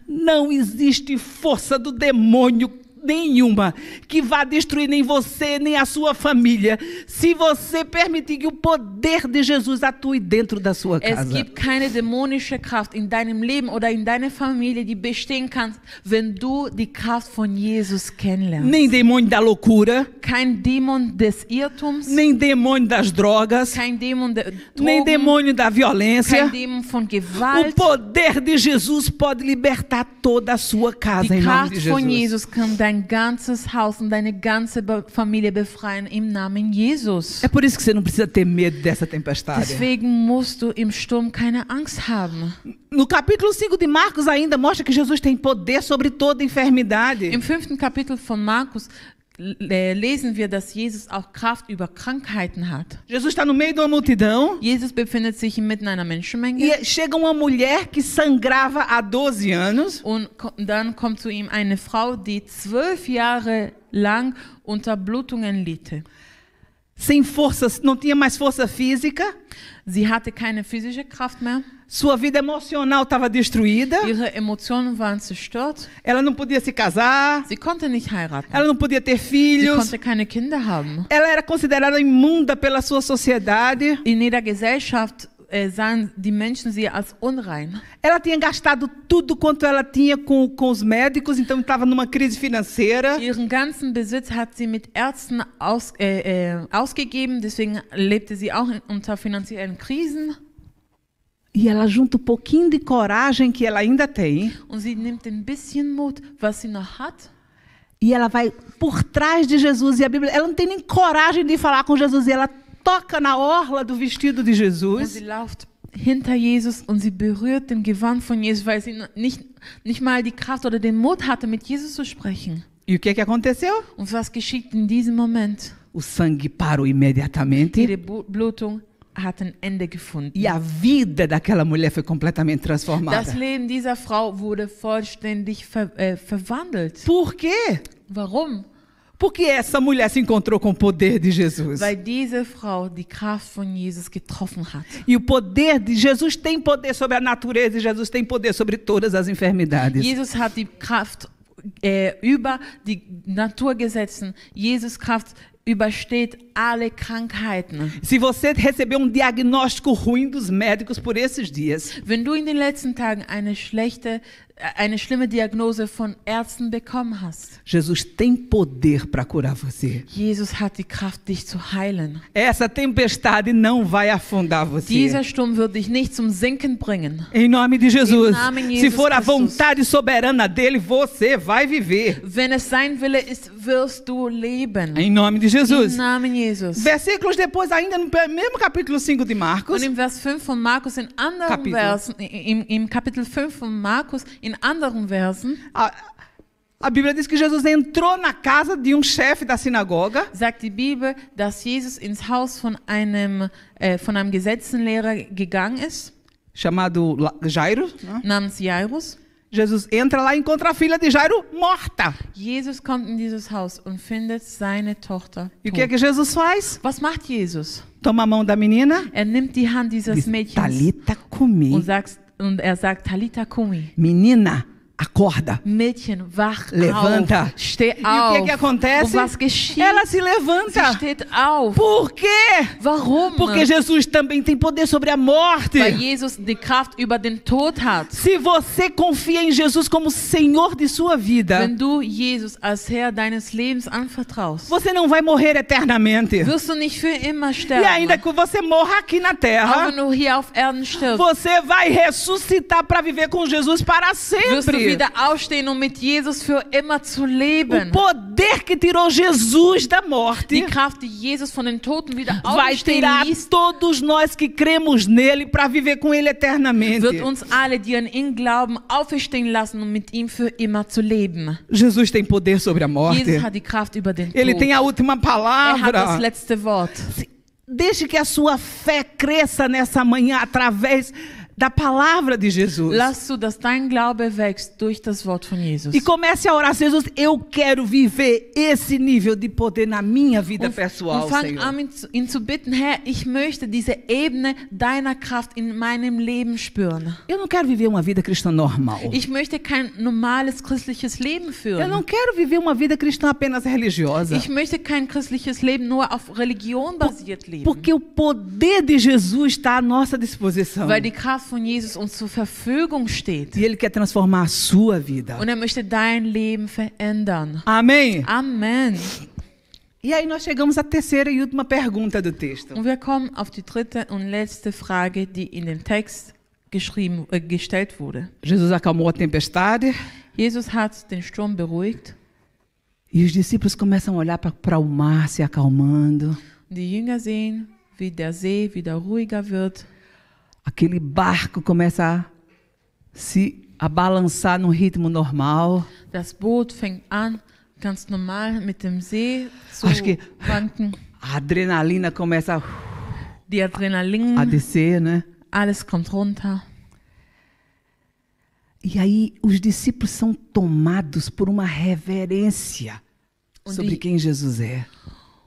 Não existe força do demônio nenhuma que vá destruir nem você, nem a sua família, se você permitir que o poder de Jesus atue dentro da sua casa. Es gibt keine dämonische Kraft in deinem Leben oder in deiner Familie, die bestehen kann, wenn du die Kraft von Jesus kennenlernst. Nem demônio da loucura, Kein Dämon des Irrtums, nem demônio das drogas, kein Dämon der nem Drogen, demônio da violência. kein Dämon von O Gewalt. poder de Jesus pode libertar toda a sua casa Die em nome Kraft de von Jesus. Jesus kann dein ganzes Haus und deine ganze Familie befreien im Namen Jesus. É por isso que você não precisa ter medo dessa tempestade. Deswegen musst du im Sturm keine Angst haben. No capítulo 5 de Marcos ainda mostra que Jesus tem poder sobre toda enfermidade. Im 5. Kapitel von Markus lesen wir, dass Jesus auch Kraft über Krankheiten hat. Jesus está no meio de uma multidão Jesus befindet sich inmitten einer Menschenmenge e chega uma mulher que sangrava há 12 anos. und dann kommt zu ihm eine Frau, die 12 Jahre lang unter Blutungen litt. Sem força, não tinha mais força física. Sie hatte keine physische Kraft mehr. Sua vida emocional estava destruída. Ihre Emotionen waren zerstört. Ela não podia se casar. Sie konnte nicht heiraten. Ela não podia ter Sie filhos. konnte keine Kinder haben. Ela era considerada imunda pela sua sociedade. In jeder Gesellschaft sahen die Menschen sie als unrein. Ela tinha gastado tudo quanto ela tinha com os médicos, então estava numa crise financeira. Ihren ganzen Besitz hat sie mit Ärzten ausgegeben, deswegen lebte sie auch unter finanziellen Krisen. E ela junta um pouquinho de coragem que ela ainda tem. Und sie nimmt ein bisschen Mut, was sie noch hat. E ela vai por trás de Jesus. E a Bíblia, ela não tem nem coragem de falar com Jesus. E ela toca na orla do vestido de Und Jesus. sie läuft hinter Jesus und sie berührt den Gewand von Jesus, weil sie nicht mal die Kraft oder den Mut hatte, mit Jesus zu sprechen. E o que aconteceu? Und was geschieht in diesem Moment? O sangue parou imediatamente. Ihre Blutung hat ein Ende gefunden. E a vida daquela mulher foi completamente transformada. Das Leben dieser Frau wurde vollständig verwandelt. Por quê? Warum? Porque essa mulher se encontrou com o poder de Jesus. Weil diese Frau die Kraft von Jesus getroffen hat. E o poder de Jesus tem poder sobre a natureza e Jesus tem poder sobre todas as enfermidades. Jesus hat die Kraft über die Naturgesetzen. Jesus Kraft übersteht alle Krankheiten. Se você recebeu diagnóstico ruim dos médicos por esses dias, Wenn du in den letzten Tagen eine schlimme Diagnose von Ärzten bekommen hast, Jesus tem poder para curar você. Jesus hat die Kraft, dich zu heilen. Essa tempestade não vai afundar você. Dieser Sturm wird dich nicht zum Sinken bringen. Em nome de Jesus. Em nome de Se Jesus for a Christus. vontade soberana dele, você vai viver. Wenn es sein Wille ist, wirst du leben. Em nome de Jesus. Im Namen Jesus. Versículos depois, ainda no mesmo capítulo 5 de Marcos, Und im Vers 5 von Markus, in anderen Kapitel. Versen, im Kapitel 5 von Markus, in anderen Versen, a Bíblia diz que Jesus entrou na casa de um chefe da sinagoga. sagt die Bibel, dass Jesus ins Haus von einem Gesetzenlehrer gegangen ist, Chamado Jairo. Né? namens Jairus. Jesus entra lá e encontra a filha de Jairo morta. Jesus kommt in dieses Haus und findet seine Tochter E o tot. que Jesus faz? Was macht Jesus? Toma a mão da menina. Nimmt die Hand dieses Diz, Mädchens Talita cumi. und er sagt, Talita Kumi. Menina, acorda. Mädchen, wach Levanta. auf. Steh E o auf. que acontece? Und was geschieht? Ela se Sie levanta. steht auf. Por quê? Warum? Porque Jesus também tem poder sobre a morte. Weil Jesus die Kraft über den Tod hat. Se você confia em Jesus como Senhor de sua vida, Wenn du Jesus als Herr deines Lebens anvertraust, você não vai morrer eternamente. wirst du nicht für immer E sterben. ainda que você morra aqui na Auch terra, wenn du hier auf Erden stirbst, você vai ressuscitar para viver com Jesus para wirst du sempre. wieder aufstehen, um mit Jesus für immer zu leben. O poder que tirou Jesus da Die morte Kraft, die Jesus von den Toten wieder vai aufstehen tirar ließ, todos nós que cremos nele para viver com ele eternamente. wird uns alle, die an ihn glauben, auferstehen lassen, um mit ihm für immer zu leben. Jesus tem poder sobre a morte. Jesus hat die Kraft über den Ele Tod. tem a última Er hat das palavra. letzte Wort. deixe que a sua fé cresça nessa manhã através da palavra de Jesus. Lass zu, dass dein Glaube wächst durch das Wort von Jesus. E comece a orar, Jesus, eu quero viver esse nível de poder na minha vida pessoal, Und fang Senhor. an, ihn zu bitten, Herr, ich möchte diese Ebene deiner Kraft in meinem Leben spüren. Eu não quero viver uma vida cristã normal. Ich möchte kein normales christliches Leben Eu führen. não quero viver uma vida cristã apenas religiosa. Ich möchte kein christliches Leben nur auf Religion basiert leben. Porque o poder de Jesus está à nossa disposição. Weil die Kraft von Jesus uns zur Verfügung steht. E Ele quer transformar a sua vida. Und möchte dein Leben verändern. Amém? Amen. E aí nós chegamos à terceira e última pergunta do texto. Und wir kommen auf die dritte und letzte Frage, die in dem Text gestellt wurde. Jesus acalmou a tempestade Jesus hat den Sturm beruhigt. e os discípulos começam a olhar para o mar se acalmando. Die Jünger sehen, wie der See wieder ruhiger wird. Aquele barco começa a balançar num ritmo normal. Das Boot fängt an, ganz normal mit dem See zu Acho que wanken. a adrenalina começa Die Adrenalin, a descer, né? alles kommt runter. E aí os discípulos são tomados por uma reverência sobre quem Jesus é.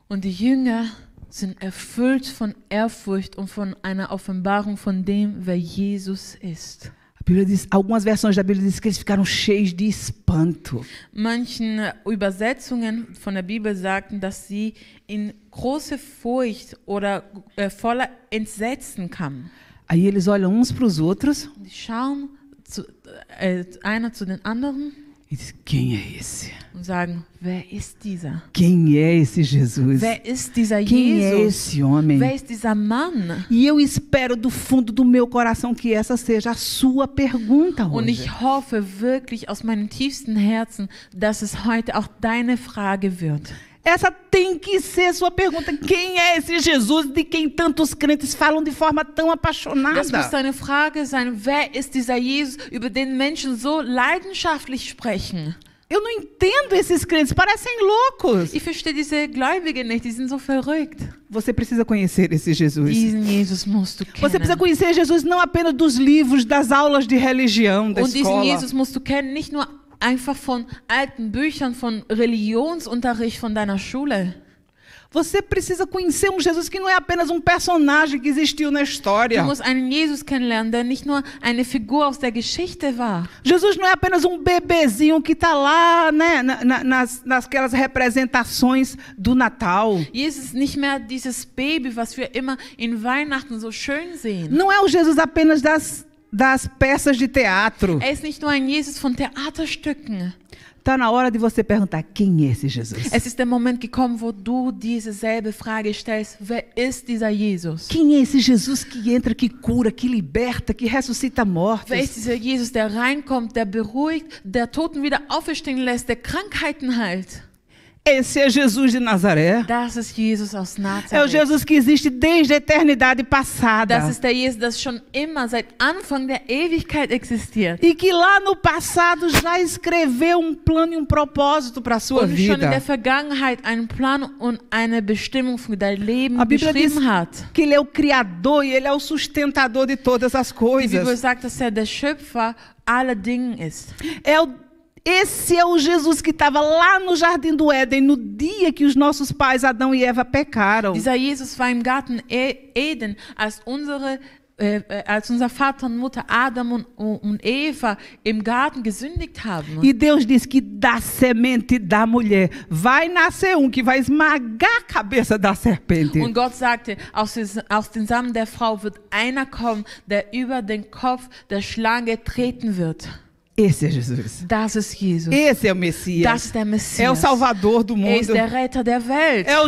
Und die Jünger sind erfüllt von Ehrfurcht und von einer Offenbarung von dem, wer Jesus ist. A Bíblia diz, algumas versões da Bíblia diz que eles ficaram cheios de espanto. Manchen Übersetzungen von der Bibel sagten, dass sie in große Furcht oder voller Entsetzen kamen. Aí eles olham uns para os outros Die schauen einer zu den anderen e dizem, quem é esse? und sagen, wer ist dieser? Quem é esse Jesus? Wer ist dieser Quem é Jesus? esse homem? Wer ist dieser Mann? E eu espero do fundo do meu coração que essa seja a sua pergunta Und hoje. ich hoffe wirklich aus meinem tiefsten Herzen, dass es heute auch deine Frage wird. Essa tem que ser sua pergunta. Quem é esse Jesus de quem tantos crentes falam de forma tão apaixonada? Das muss deine Frage sein, wer ist dieser Jesus, über den Menschen so leidenschaftlich sprechen? Eu não entendo esses crentes, parecem loucos. Ich verstehe diese Gläubigen nicht, die sind so verrückt. Você precisa conhecer esse Jesus. Diesen Jesus musst du Você precisa kennen. conhecer Jesus não apenas dos livros, das aulas de religião, da Und diesen escola. Jesus musst du kennen, nicht nur einfach von alten Büchern, von Religionsunterricht von deiner Schule. Você precisa conhecer Jesus que não é apenas personagem que existiu na história. Du musst einen Jesus kennenlernen, der nicht nur eine Figur aus der Geschichte war. Jesus não é apenas bebezinho que está lá, né, nasquelas representações do Natal. Jesus ist nicht mehr dieses Baby, was wir immer in Weihnachten so schön sehen. Não é o Jesus apenas das peças de teatro. Ist nicht nur ein Jesus von Theaterstücken. Está na hora de você perguntar, quem é esse Jesus? Es ist der Moment gekommen, wo du diese selbe Frage stellst, wer ist dieser Jesus? Quem é esse Jesus que entra, que cura, que liberta, que ressuscita mortos? Wer ist dieser Jesus, der reinkommt, der beruhigt, der Toten wieder auferstehen lässt, der Krankheiten heilt? Esse é Jesus de Nazaré. Das ist Jesus aus É o Nazareth. Jesus que existe desde a eternidade passada. Das ist der Jesus, das schon immer seit Anfang der Ewigkeit existiert. E que lá no passado já escreveu plano e propósito para a sua Und schon in vida. der Vergangenheit einen Plan und eine Bestimmung für dein Leben A Bíblia diz geschrieben hat. que Ele é o Criador e Ele é o sustentador de todas as Die Bibel coisas. sagt, dass er der Schöpfer aller Dinge ist. Esse é o Jesus que estava lá no Jardim do Éden, no dia que os nossos pais Adão e Eva pecaram. Dieser Jesus war im Garten Eden, als unser Vater und Mutter Adam und Eva im Garten gesündigt haben. E Deus disse que da semente da mulher vai nascer que vai esmagar a cabeça da serpente. Und Gott sagte, aus den Samen der Frau wird einer kommen, der über den Kopf der Schlange treten wird. Esse é Jesus. Das ist Jesus. Esse é o Messias. Das ist der Messias. É o Salvador do Er ist mundo. der Retter der Welt. É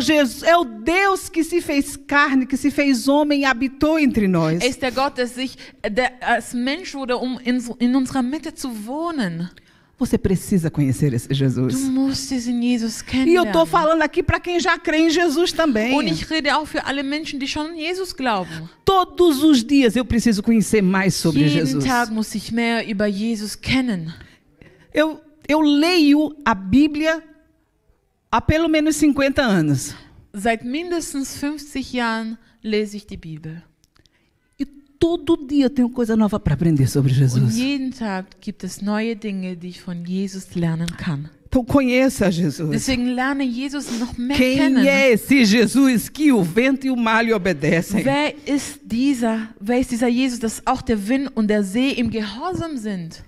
o Deus que se fez carne, que se fez homem e habitou entre nós. Er ist der Gott, der als Mensch wurde, um in unserer Mitte zu wohnen. Você precisa conhecer esse Du Jesus. musst diesen Jesus E eu estou kennenlernen. falando aqui para quem já crê em Jesus também. Und ich rede auch für alle Menschen, die schon an Jesus glauben. Todos os dias eu preciso conhecer mais sobre Jeden Jesus. Tag muss ich mehr über Jesus kennen. Eu leio a Bíblia há pelo menos 50 anos. Seit mindestens 50 Jahren lese ich die Bibel. E todo dia eu tenho coisa nova para aprender sobre Und Jesus. jeden Tag gibt es neue Dinge, die ich von Jesus lernen kann. Então conheça Jesus. Deswegen lerne Jesus noch mehr Quem kennen. é esse Jesus que o vento e o mar lhe obedecem? Wer ist dieser Jesus, dass auch der Wind und der See ihm gehorsam sind?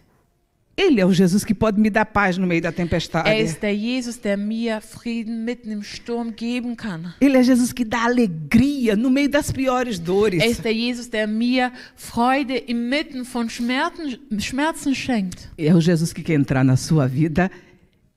Ele é o Jesus que pode me dar paz no meio da tempestade. Ist der Jesus, der mir Frieden mitten im Sturm geben kann. Ele é Jesus que dá alegria no meio das piores dores. Ist der Jesus, der mir Freude inmitten von Schmerzen schenkt. É o Jesus que quer entrar na sua vida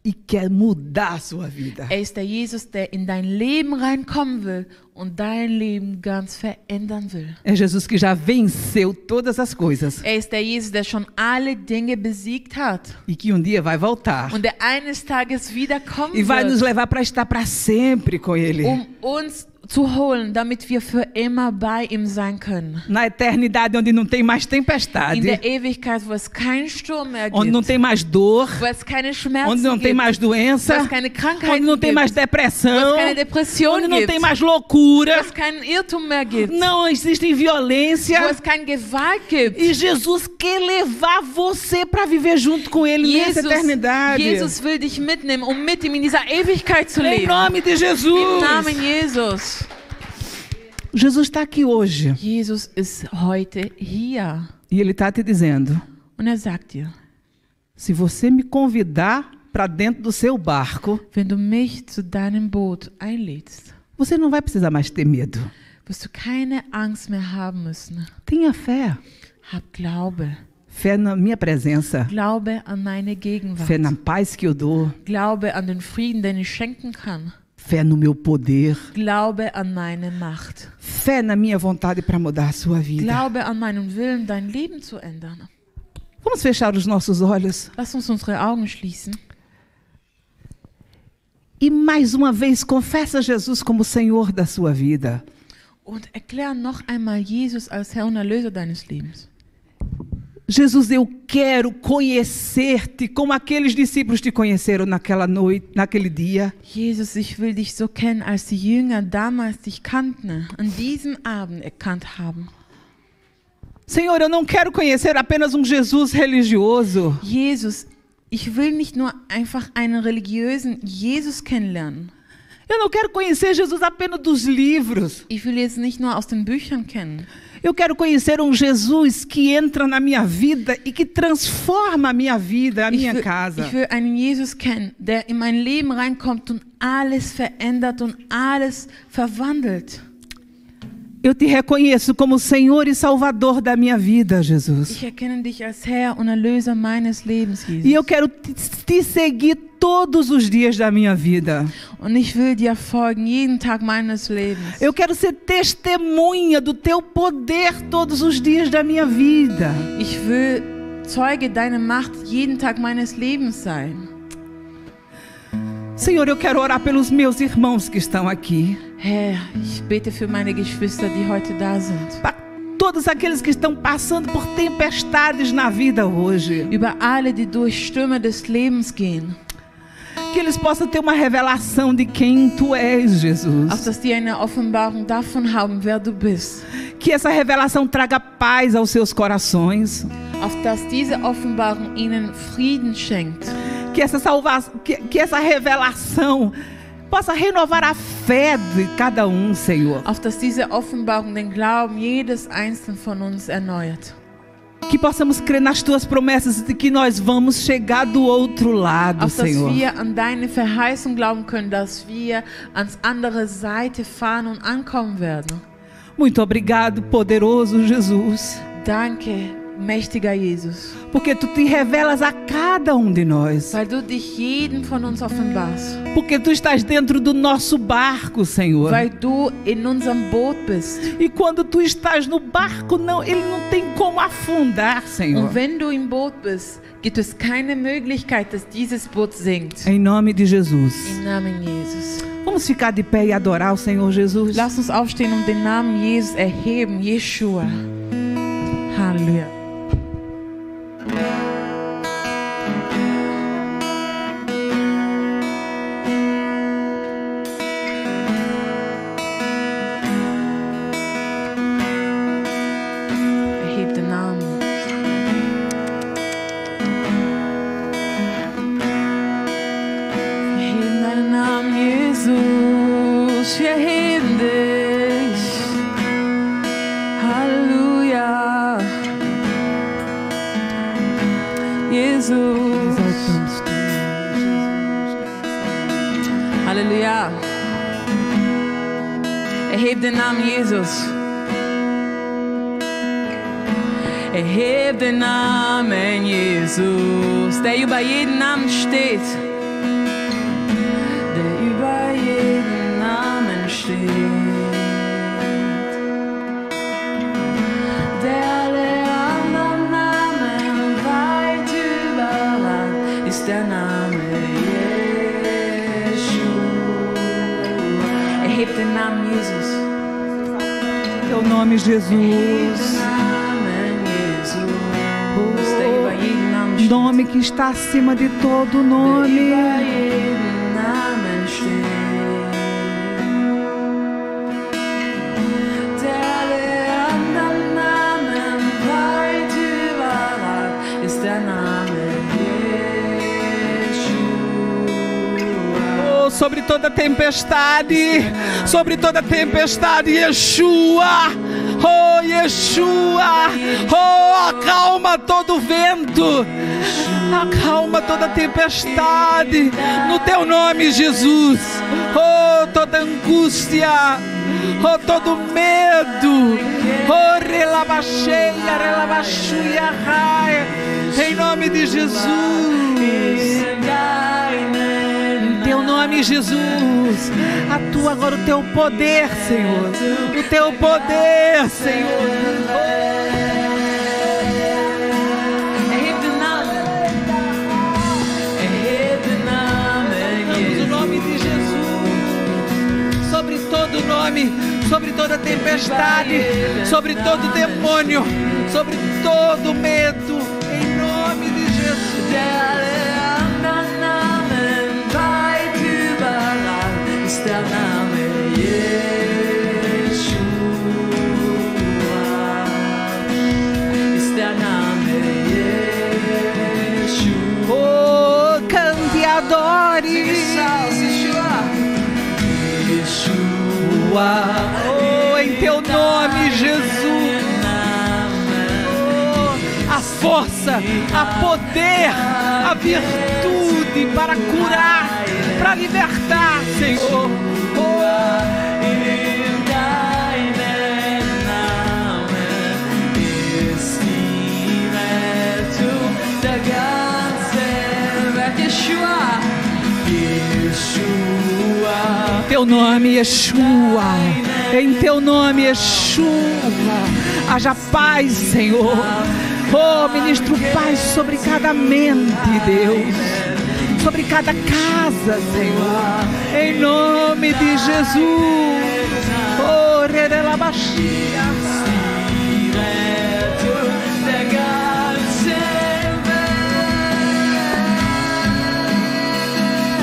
e quer mudar a sua vida. Ist der Jesus, der in dein Leben reinkommen will und dein Leben ganz verändern will. É Jesus que já venceu todas as coisas Ist der Jesus, der schon alle Dinge besiegt hat e que dia vai voltar und der eines Tages wiederkommen e vai nos wird, levar para estar para sempre com Ele. uns zu holen, damit wir für immer bei ihm sein können. Na eternidade onde não tem mais In tempestade, der Ewigkeit, wo es keinen Sturm mehr onde não gibt, tem mais dor, wo es keine onde Schmerzen não tem gibt, mais wo doença, es keine onde Krankheiten não tem mais gibt, wo depressão, es keine Depression onde não gibt, tem mais wo loucura, es keinen Irrtum mehr gibt, não existe violência. wo es keine Gewalt gibt. E Jesus quer levar você para viver junto com Ele nessa eternidade. Jesus will dich mitnehmen, um mit ihm in dieser Ewigkeit zu Em leben. nome de Im Jesus. Namen Jesus. Jesus está aqui hoje Jesus ist heute hier. e Ele está te dizendo: Und er sagt dir, se você me convidar para dentro do seu barco, wenn du mich zu deinem Boot einlädst, você não vai precisar mais ter medo. wirst du keine Angst mehr haben müssen. Tenha fé. Hab Glaube. Fé na minha presença. Glaube an meine Gegenwart. Fé na paz que eu dou. Glaube an den Frieden, den ich schenken kann. Fé no meu poder. Glaube an meine Macht. Fé na minha vontade para mudar a sua vida. Glaube an meinen Willen, dein Leben zu ändern. Vamos fechar os nossos olhos. Lass uns unsere Augen schließen. E mais uma vez, confessa Jesus como Senhor da sua vida. Und erklär noch einmal Jesus als Herr und Erlöser deines Lebens. Jesus, eu quero conhecer-te como aqueles discípulos te conheceram naquela noite, naquele dia. Jesus, ich will dich so kennen, als die Jünger damals dich kannten, an diesem Abend erkannt haben. Senhor, eu não quero conhecer apenas Jesus religioso. Jesus, ich will nicht nur einfach einen religiösen Jesus kennenlernen. Eu não quero conhecer Jesus apenas dos livros. Ich will jetzt nicht nur aus den Büchern kennen. Eu quero conhecer Jesus que entra na minha vida e que transforma a minha vida, a minha casa. Ich will einen Jesus kennen, der in mein Leben reinkommt und alles verändert und alles verwandelt. Eu te reconheço como Senhor e Salvador da minha vida, Jesus. Ich erkenne dich als Herr und Erlöser meines Lebens, Jesus. E eu quero te seguir todos os dias da minha vida. Und ich will dir folgen jeden Tag meines Lebens. Eu quero ser testemunha do teu poder todos os dias da minha vida. Ich will Zeuge deiner Macht jeden Tag meines Lebens sein. Senhor, eu quero orar pelos meus irmãos que estão aqui. Herr, ich bete für meine Geschwister, die heute da sind. Para todos aqueles que estão passando por tempestades na vida hoje. Über alle, die durch Stürme des Lebens gehen. Que eles possam ter uma revelação de quem Tu és, Jesus. Auch dass die eine Offenbarung davon haben, wer du bist. Que essa revelação traga paz aos seus corações. Auf dass diese Offenbarung ihnen Frieden schenkt. Que essa revelação possa renovar a fé de cada Senhor. Auf dass diese Offenbarung den Glauben jedes einzelnen von uns erneuert. Que possamos crer nas Tuas promessas de que nós vamos chegar do outro lado, Auf dass Senhor. wir an deine Verheißung glauben können, dass wir ans andere Seite fahren und ankommen werden. Muito obrigado, poderoso Jesus. Danke, mächtiger Jesus. Porque Tu te revelas a cada de nós. Weil du dich jedem von uns offenbarst. Porque Tu estás dentro do nosso barco, Senhor. Weil du in unserem Boot bist. E quando Tu estás no barco, ele não tem como afundar, Senhor. Und wenn du im Boot bist, gibt es keine Möglichkeit, dass dieses Boot sinkt. Em nome de Jesus. Im Namen Jesus. Vamos ficar de pé e adorar o Senhor Jesus. Lass uns aufstehen und den Namen Jesus erheben, Jeshua. Halleluja. Exaltamos teu nome, Jesus. Halleluja. Erheb den Namen Jesus. Erheb den Namen Jesus, der über jeden Namen steht. Der über jeden Namen steht. Der alle anderen Namen weit überragt, ist der Name Yeshua. Erheb den Namen Jesus. Teu nome, Jesus. Nome que está acima de todo nome. Oh, sobre toda tempestade, Yeshua. Oh, Yeshua, oh, acalma todo vento, acalma toda tempestade, no teu nome, Jesus. Oh, toda angústia, oh, todo medo, oh, relabaxeia, relabaxuia, raia, em nome de Jesus. Em teu nome, Jesus, atua agora o teu poder, Senhor, o teu poder, Senhor. O nome de Jesus sobre todo nome, sobre toda tempestade, sobre todo demônio, sobre todo medo, em nome de Jesus. Der Name Yeshua ist der Name Yeshua. Oh, cante e adore Yeshua. Oh, em teu nome, Jesus. Oh, a força, a poder, a virtude para curar, para libertar, Senhor. Em teu nome, Yeshua. Em teu nome, Yeshua. Haja paz, Senhor. Oh, ministro paz sobre cada mente, Deus, sobre cada casa, Senhor, em nome de Jesus. Oh,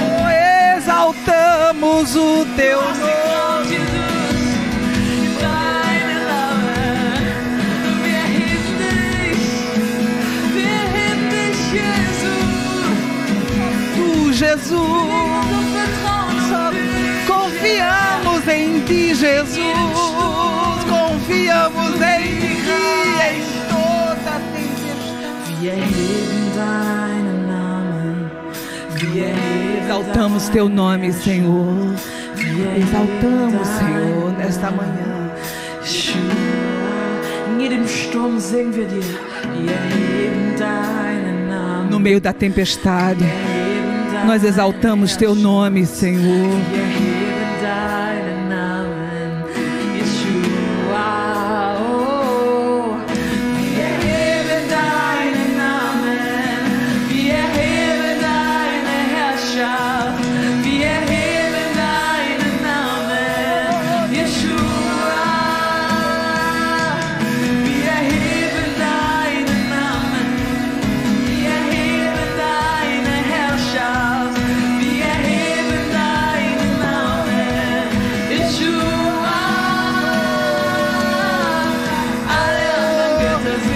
oh, exaltamos o teu nome. Jesus, confiamos em Ti, Jesus, confiamos em Ti, em toda tempestade. Exaltamos Teu nome, Senhor, exaltamos, Senhor, nesta manhã. No meio da tempestade, nós exaltamos Teu nome, Senhor.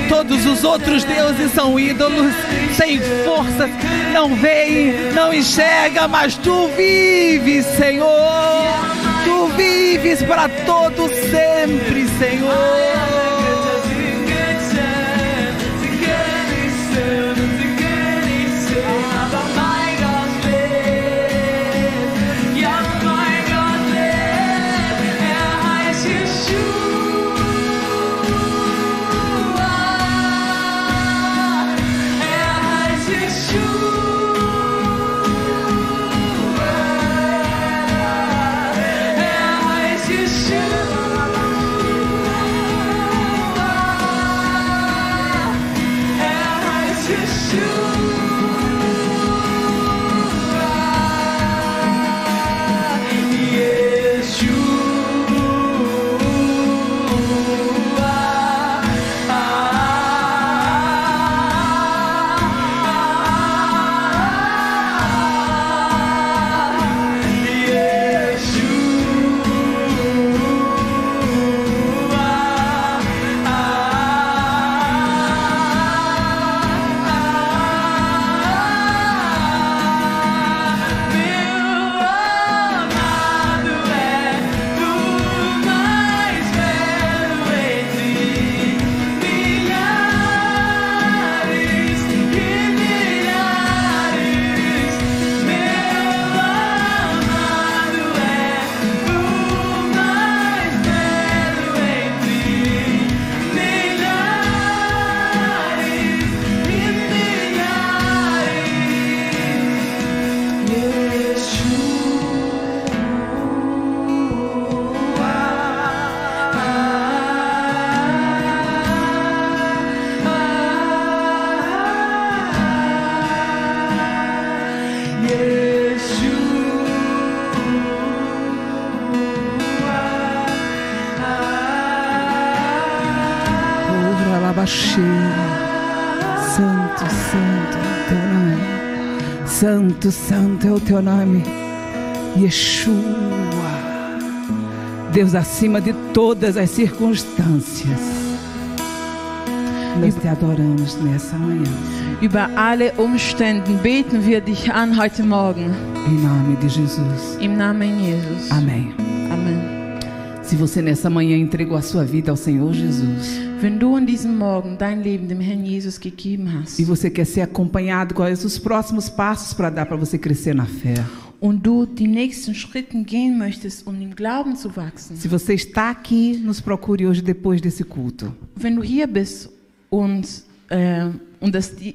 Todos os outros deuses são ídolos, sem força, não veem, não enxerga, mas Tu vives, Senhor. Tu vives para todo sempre, Senhor. Santo, santo é o teu nome. Santo, santo é o teu nome. Yeshua. Deus acima de todas as circunstâncias. Nós te adoramos nessa manhã. Über alle Umstände beten wir dich an heute Morgen. Em nome de Jesus. Im Namen Jesus. Amém. Amen. Se você nessa manhã entregou a sua vida ao Senhor Jesus, Wenn du an diesem Morgen dein Leben dem Herrn Jesus gegeben hast e você quer ser acompanhado, quais os próximos passos para dar para você crescer na fé? und du die nächsten Schritte gehen möchtest, um im Glauben zu wachsen, Se você está aqui, nos procure hoje depois desse culto. wenn du hier bist und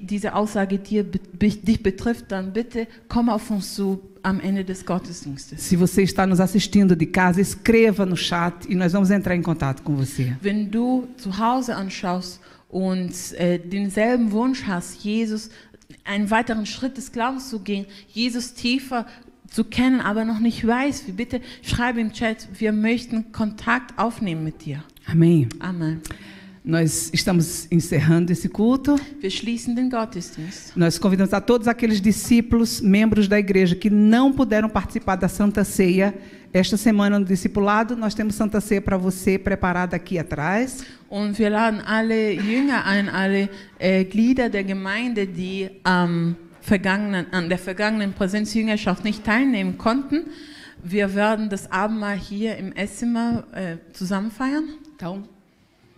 diese Aussage dich betrifft, dann bitte komm auf uns zu am Ende des Gottesdienstes. Se você está nos assistindo de casa, escreva no chat e nós vamos entrar em contato com você. Wenn du zu Hause anschaust und denselben Wunsch hast, Jesus einen weiteren Schritt des Glaubens zu gehen, Jesus tiefer zu kennen, aber noch nicht weiß, wie, bitte schreibe im Chat, wir möchten Kontakt aufnehmen mit dir. Amém. Amen. Nós estamos encerrando esse culto. Wir schließen den Gottesdienst. Nós convidamos a todos aqueles discípulos, membros da igreja que não puderam participar da Santa Ceia esta semana no discipulado. Nós temos Santa Ceia para você preparada aqui atrás. Und wir laden alle Jünger ein, alle Glieder der Gemeinde, die an der vergangenen Präsenzjüngerschaft nicht teilnehmen konnten. Wir werden das Abendmahl hier im Esszimmer zusammen feiern. Então,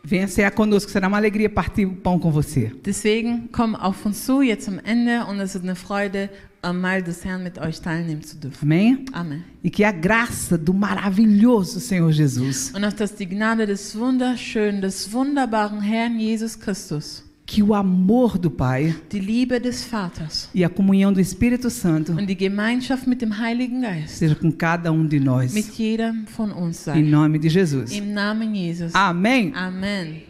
venha cear conosco, será uma alegria partir o pão com você. Deswegen komm auf uns zu jetzt am Ende und es ist eine Freude, am Mahl des Herrn mit euch teilnehmen zu dürfen. Amém? Amen. E que a graça do maravilhoso Senhor Jesus, Und auch dass die Gnade des wunderschönen, des wunderbaren Herrn Jesus Christus, que o amor do Pai die Liebe des Vaters e a comunhão do Espírito Santo und die Gemeinschaft mit dem Heiligen Geist seja com cada um de nós. mit jedem von uns Em sei. nome de Jesus. Im Namen Jesus. Amém. Amen.